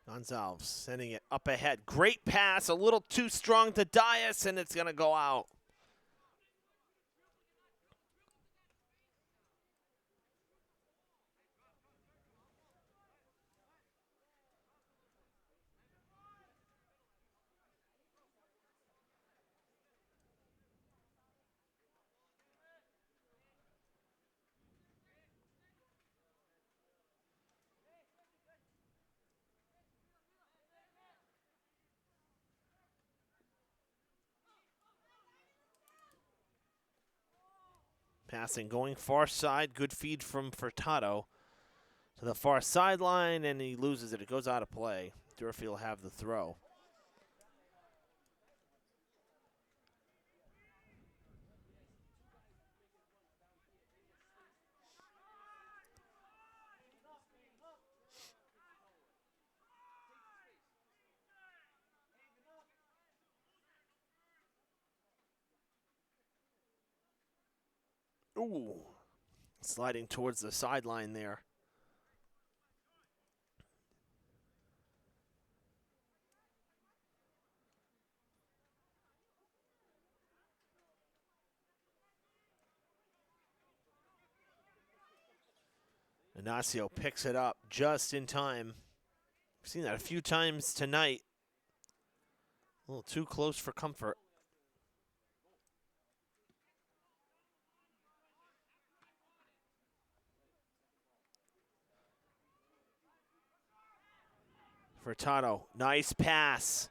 Gonzalez sending it up ahead. Great pass, a little too strong to Dias, and it's going to go out. Passing going far side. Good feed from Furtado to the far sideline, and he loses it. It goes out of play. Durfee will have the throw. Ooh, sliding towards the sideline there. Ignacio picks it up just in time. We've seen that a few times tonight. A little too close for comfort. Furtado, nice pass.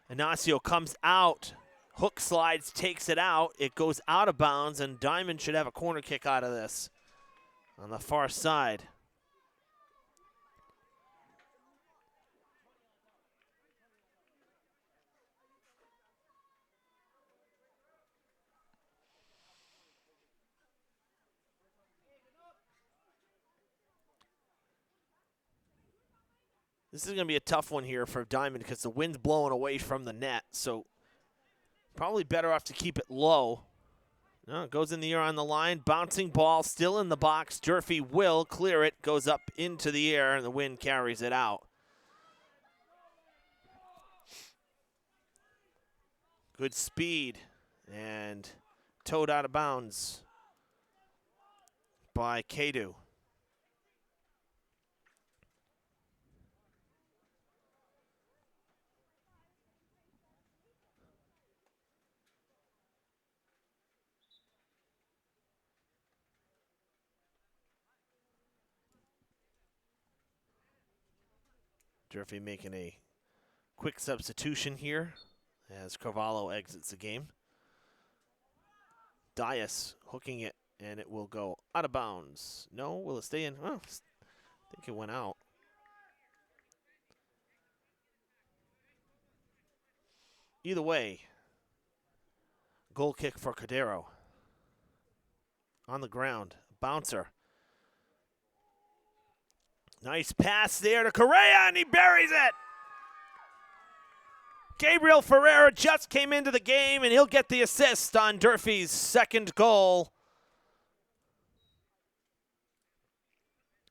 Ignacio comes out. Hook slides, takes it out. It goes out of bounds, and Diman should have a corner kick out of this on the far side. This is going to be a tough one here for Diman because the wind's blowing away from the net, so probably better off to keep it low. No, it goes in the air on the line. Bouncing ball still in the box. Durfee will clear it. Goes up into the air, and the wind carries it out. Good speed, and towed out of bounds by Kadu. Durfee making a quick substitution here as Carvalho exits the game. Dias hooking it, and it will go out of bounds. No, will it stay in? Oh, I think it went out. Either way, goal kick for Cordero. On the ground, bouncer. Nice pass there to Correa, and he buries it. Gabriel Ferreira just came into the game, and he'll get the assist on Durfee's second goal.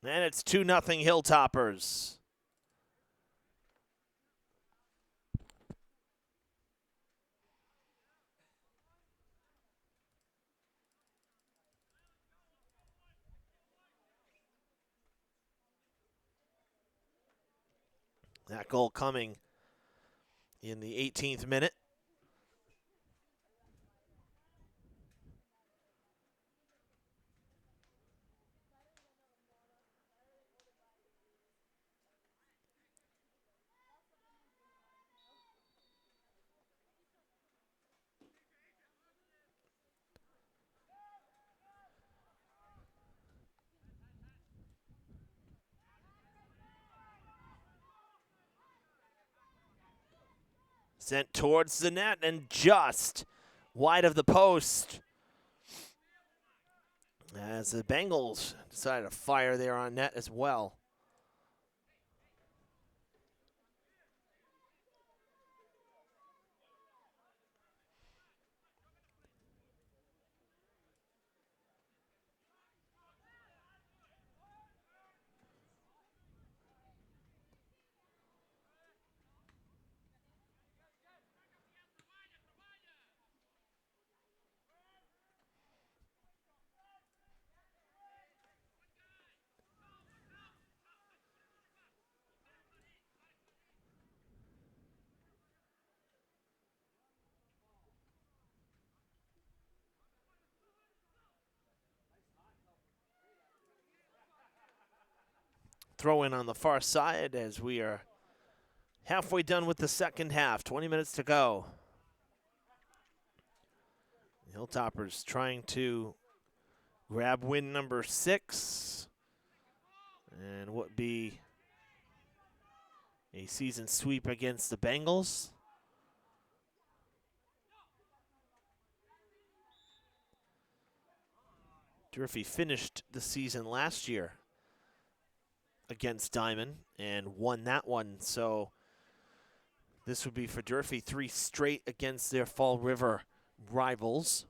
And it's 2-0 Hilltoppers. That goal coming in the 18th minute. Sent towards the net and just wide of the post. As the Bengals decided to fire there on net as well. Throw in on the far side as we are halfway done with the second half. 20 minutes to go. Hilltoppers trying to grab win number 6 and what be a season sweep against the Bengals. Durfee finished the season last year against Diman and won that one. So this would be for Durfee 3 straight against their Fall River rivals.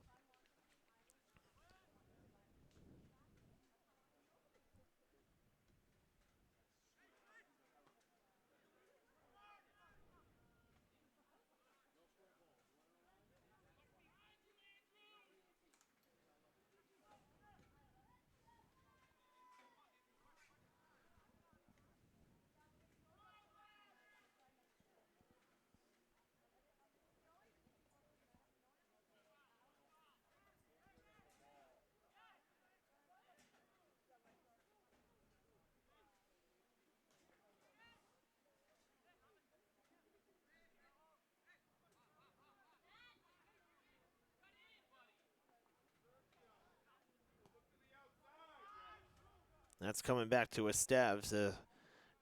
That's coming back to Esteves.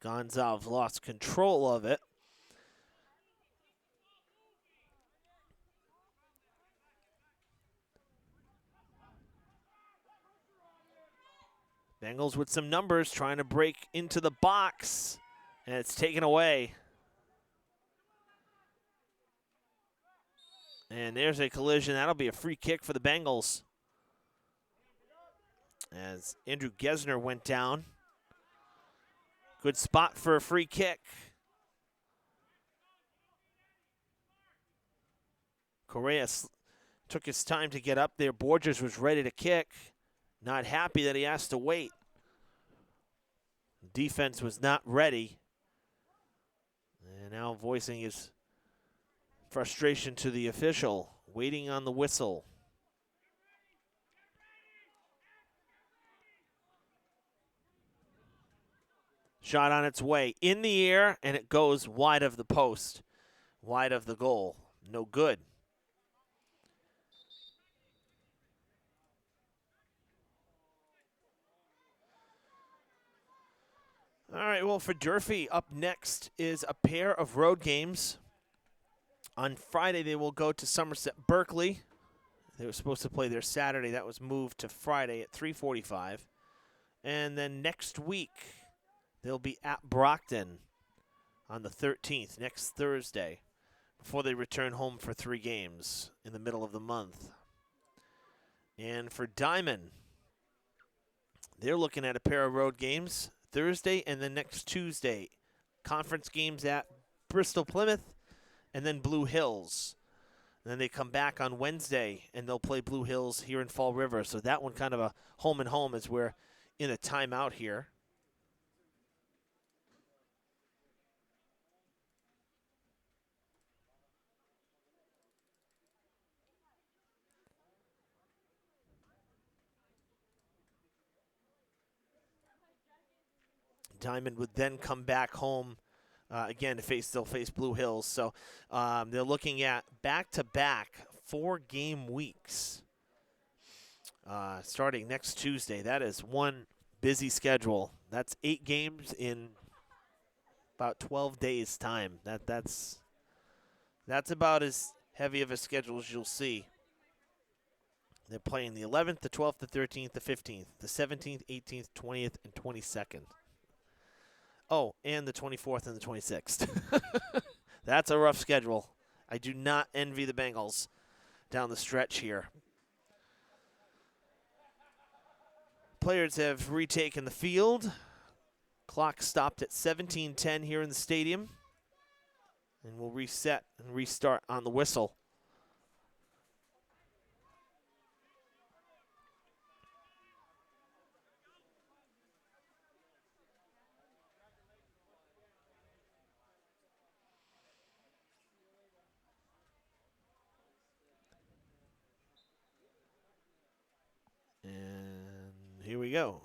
Gonzalez lost control of it. Bengals with some numbers trying to break into the box, and it's taken away. And there's a collision. That'll be a free kick for the Bengals. as Andrew Gesner went down. Good spot for a free kick. Correa took his time to get up there. Borges was ready to kick. Not happy that he has to wait. Defense was not ready. And now voicing his frustration to the official, waiting on the whistle. Shot on its way in the air, and it goes wide of the post, wide of the goal. No good. All right, well, for Durfee, up next is a pair of road games. On Friday, they will go to Somerset Berkeley. They were supposed to play there Saturday. That was moved to Friday at 3:45. And then next week, they'll be at Brockton on the 13th, next Thursday, before they return home for 3 games in the middle of the month. And for Diman, they're looking at a pair of road games Thursday and then next Tuesday. Conference games at Bristol Plymouth and then Blue Hills. And then they come back on Wednesday and they'll play Blue Hills here in Fall River. So that one kind of a home and home as we're in a timeout here. Diman would then come back home again to they'll face Blue Hills. So they're looking at back-to-back 4-game weeks starting next Tuesday. That is one busy schedule. That's 8 games in about 12 days' time. That's about as heavy of a schedule as you'll see. They're playing the 11th, the 12th, the 13th, the 15th, the 17th, 18th, 20th, and 22nd. Oh, and the 24th and the 26th. That's a rough schedule. I do not envy the Bengals down the stretch here. Players have retaken the field. Clock stopped at 17:10 here in the stadium. And we'll reset and restart on the whistle. And here we go.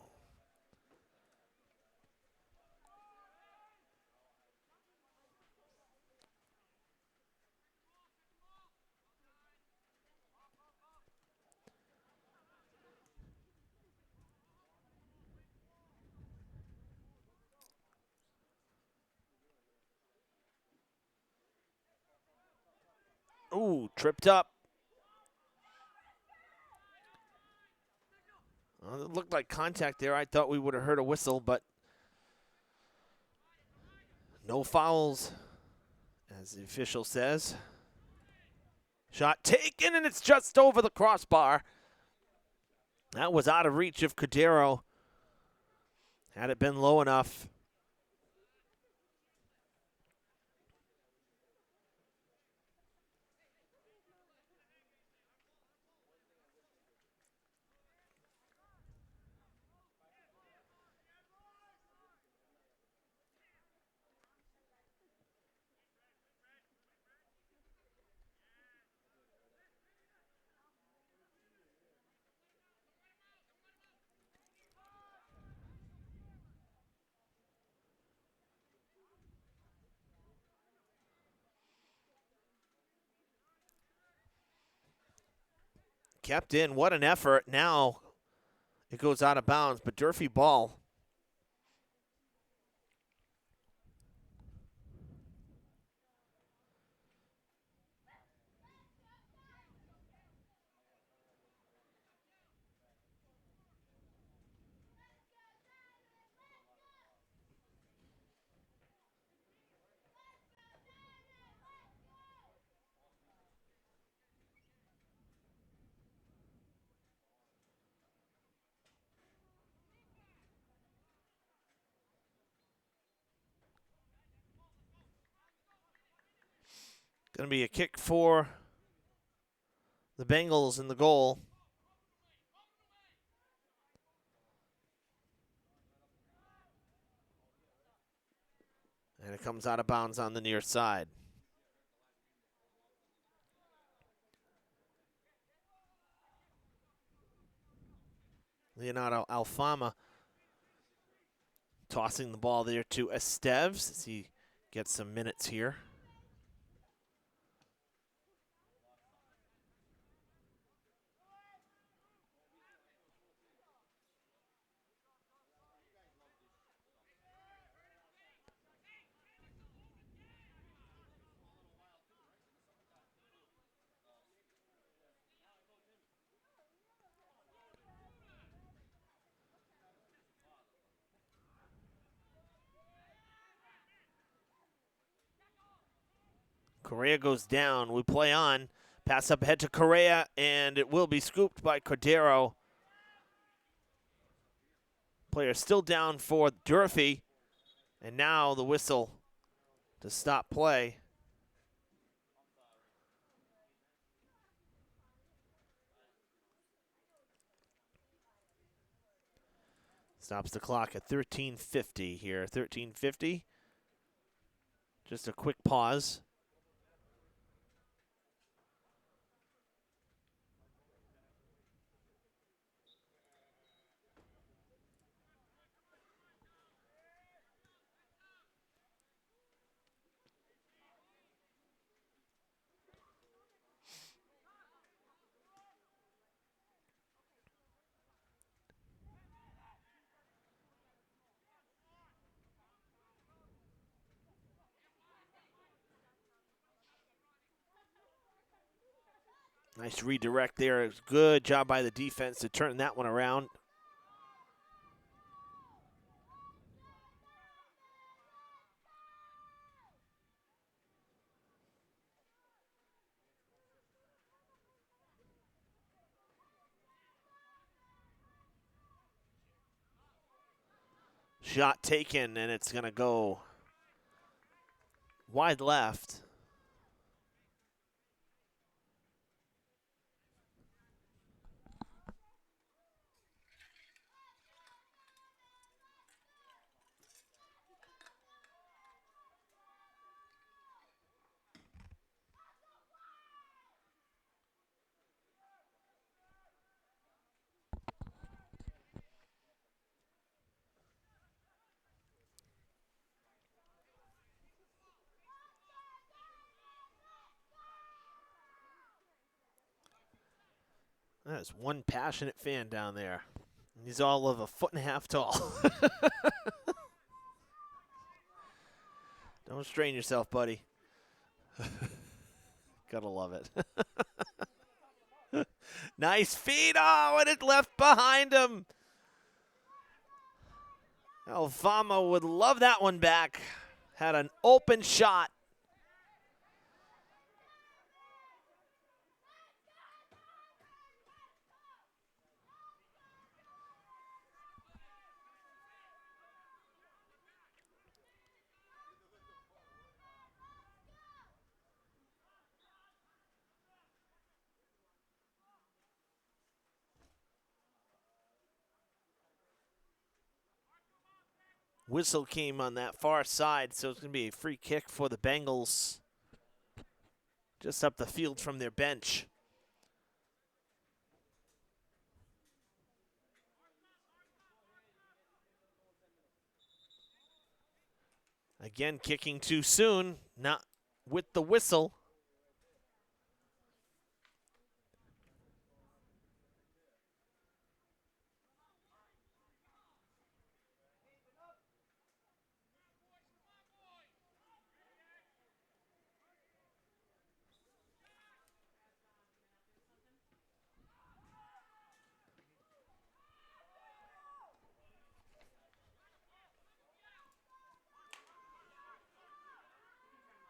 Ooh, tripped up. Well, it looked like contact there. I thought we would have heard a whistle, but no fouls, as the official says. Shot taken, and it's just over the crossbar. That was out of reach of Cordero. Had it been low enough. Kept in. What an effort. Now it goes out of bounds, but Durfee ball. Going to be a kick for the Bengals in the goal. And it comes out of bounds on the near side. Leonardo Alfama tossing the ball there to Esteves as he gets some minutes here. Correa goes down. We play on. Pass up ahead to Correa, and it will be scooped by Cordero. Player still down for Durfee. And now the whistle to stop play. Stops the clock at 13:50 here. 13:50. Just a quick pause. Nice redirect there. Good job by the defense to turn that one around. Shot taken, and it's going to go wide left. That is one passionate fan down there. He's all of 1.5 feet tall. Don't strain yourself, buddy. Gotta love it. Nice feed. Oh, and it left behind him. Alfama would love that one back. Had an open shot. Whistle came on that far side, so it's going to be a free kick for the Bengals just up the field from their bench. Again, kicking too soon, not with the whistle.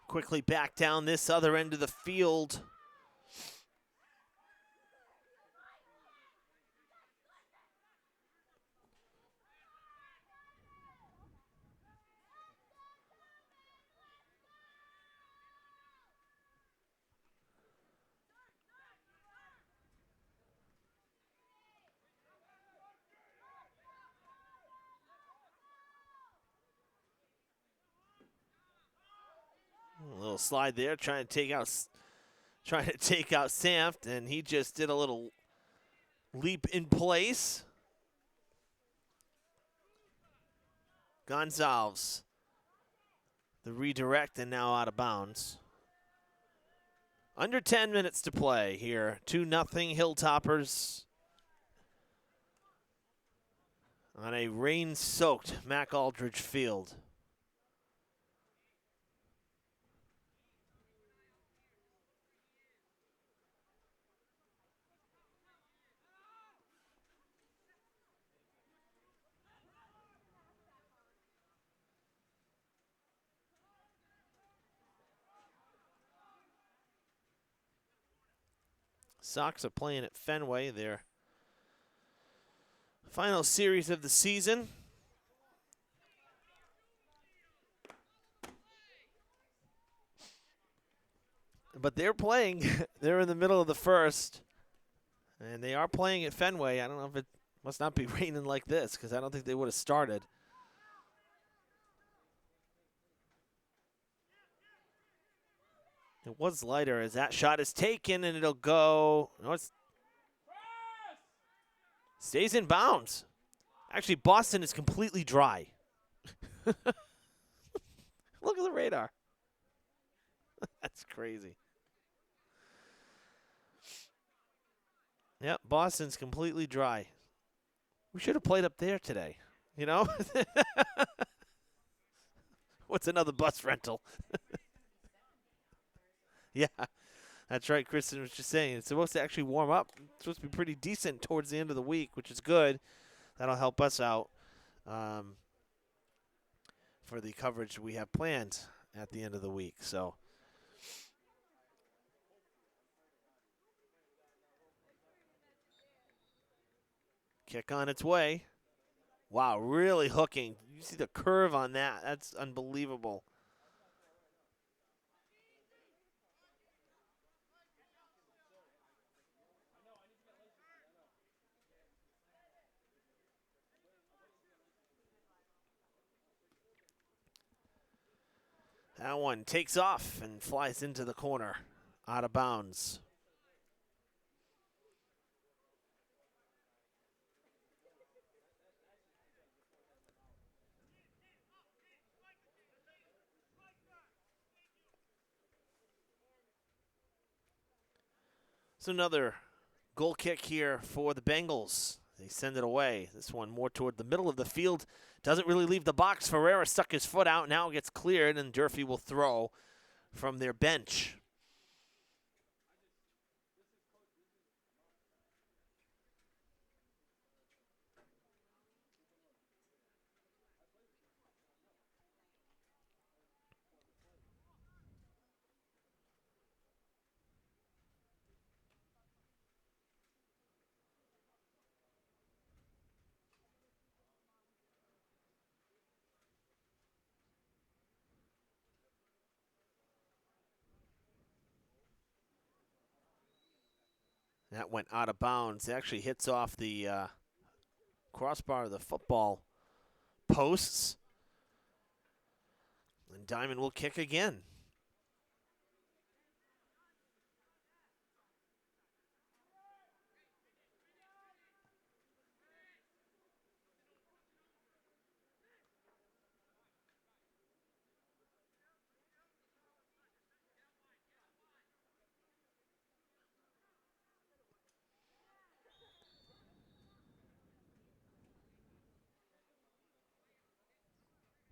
Quickly back down this other end of the field. Little slide there, trying to take out Samft, and he just did a little leap in place. Gonzalez, the redirect, and now out of bounds. Under 10 minutes to play here. 2-0 Hilltoppers on a rain-soaked Mac Aldridge field. Sox are playing at Fenway, their final series of the season. But they're playing, they're in the middle of the first, and they are playing at Fenway. I don't know if it must not be raining like this, because I don't think they would have started. It was lighter as that shot is taken, and it'll go. No, it stays in bounds. Actually, Boston is completely dry. Look at the radar. That's crazy. Yep, Boston's completely dry. We should have played up there today, you know? What's another bus rental? Yeah, that's right. Kristen was just saying it's supposed to actually warm up. It's supposed to be pretty decent towards the end of the week, which is good. That'll help us out for the coverage we have planned at the end of the week. So, kick on its way. Wow, really hooking. You see the curve on that. That's unbelievable. That one takes off and flies into the corner, out of bounds. It's another goal kick here for the Bengals. They send it away. This one more toward the middle of the field. Doesn't really leave the box. Ferreira stuck his foot out. Now it gets cleared, and Durfee will throw from their bench. That went out of bounds. It actually hits off the crossbar of the football posts. And Diman will kick again.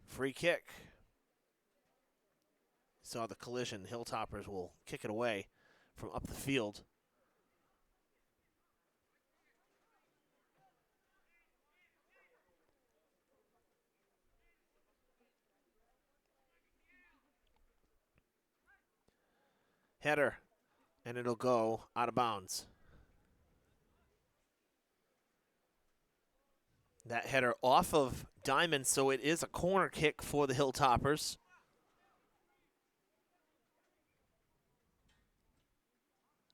Free kick. Saw the collision. Hilltoppers will kick it away from up the field. Header, and it'll go out of bounds. That header off of Diman, so it is a corner kick for the Hilltoppers.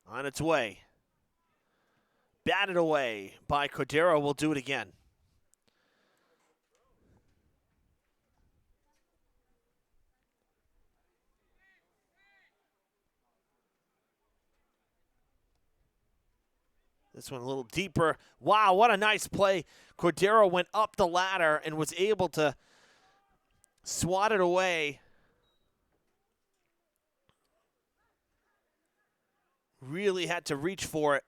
On its way. Batted away by Cordero. Will do it again. This one a little deeper. Wow, what a nice play. Cordero went up the ladder and was able to swat it away. Really had to reach for it.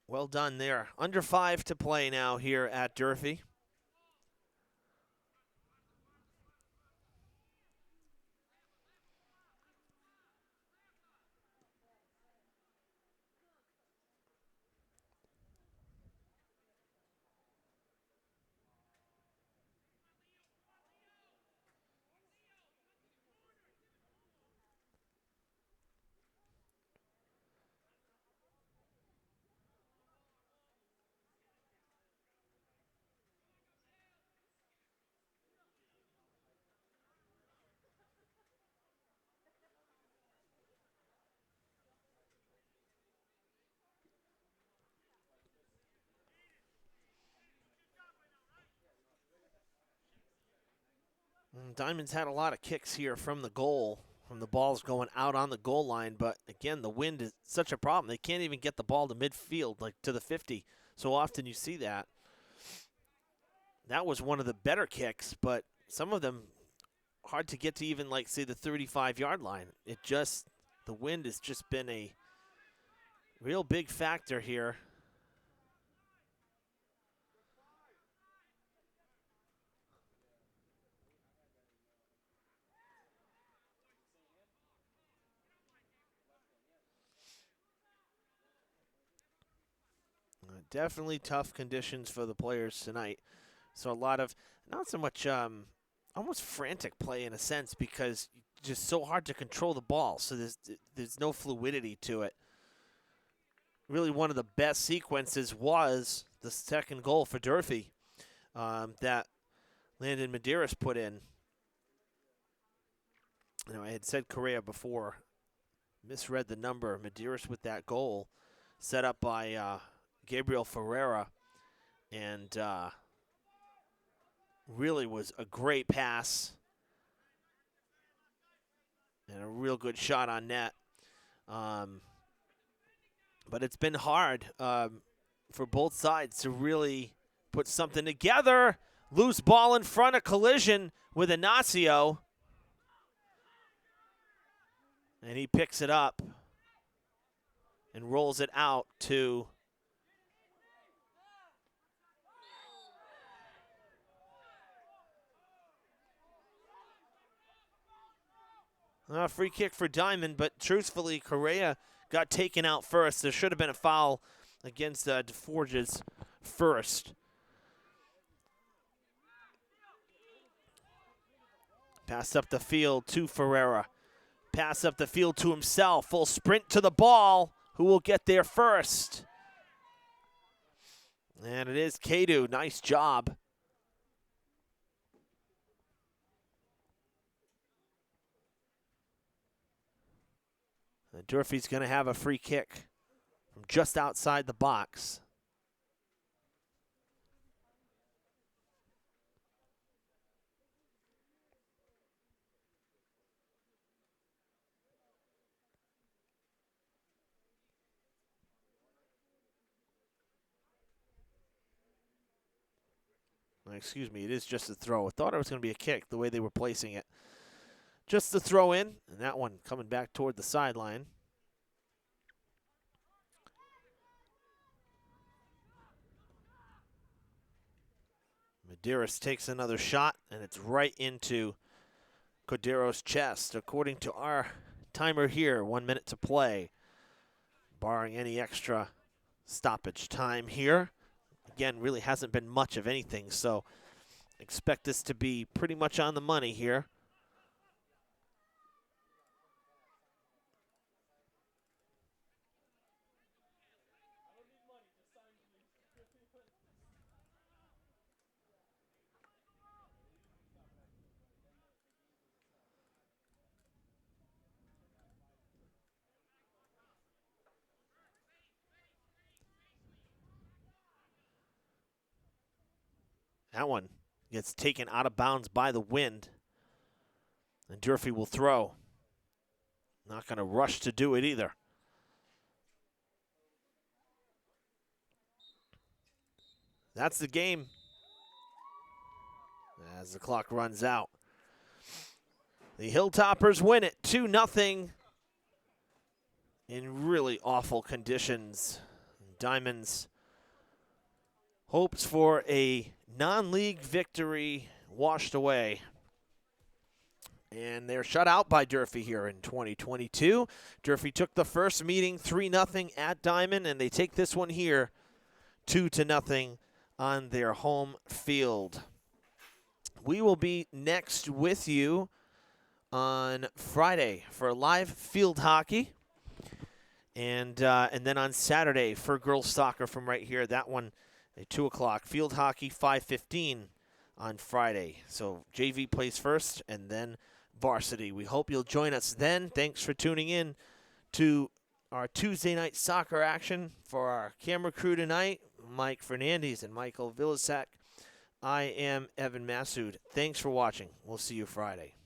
Well done there. Under 5 to play now here at Durfee. Diamond's had a lot of kicks here from the goal, from the balls going out on the goal line, but again, the wind is such a problem. They can't even get the ball to midfield, like to the 50. So often you see that. That was one of the better kicks, but some of them hard to get to even, like, say, the 35-yard line. The wind has just been a real big factor here. Definitely tough conditions for the players tonight. So a lot of, not so much almost frantic play in a sense, because it's just so hard to control the ball. So there's no fluidity to it. Really one of the best sequences was the second goal for Durfee that Landon Medeiros put in. You know, I had said Correa before, misread the number. Medeiros with that goal set up by Gabriel Ferreira, and really was a great pass and a real good shot on net. But it's been hard for both sides to really put something together. Loose ball in front, of collision with Ignacio. And he picks it up and rolls it out to free kick for Diamond, but truthfully, Correa got taken out first. There should have been a foul against DeForge's first. Pass up the field to Ferreira. Pass up the field to himself. Full sprint to the ball. Who will get there first? And it is Kadu. Nice job. Durfee's going to have a free kick from just outside the box. Excuse me, it is just a throw. I thought it was going to be a kick the way they were placing it. Just the throw in, and that one coming back toward the sideline. Medeiros takes another shot, and it's right into Cordero's chest. According to our timer here, 1 minute to play, barring any extra stoppage time here. Again, really hasn't been much of anything, so expect this to be pretty much on the money here. That one gets taken out of bounds by the wind. And Durfee will throw. Not going to rush to do it either. That's the game as the clock runs out. The Hilltoppers win it 2-0 in really awful conditions. Diamond's hopes for a non-league victory washed away. And they're shut out by Durfee here in 2022. Durfee took the first meeting 3-0 at Diamond, and they take this one here 2-0 on their home field. We will be next with you on Friday for live field hockey. And then on Saturday for girls soccer from right here. That one at 2 o'clock. Field hockey 5:15 on Friday. So JV plays first and then varsity. We hope you'll join us then. Thanks for tuning in to our Tuesday night soccer action. For our camera crew tonight, Mike Fernandez and Michael Villasek, I am Evan Massoud. Thanks for watching. We'll see you Friday.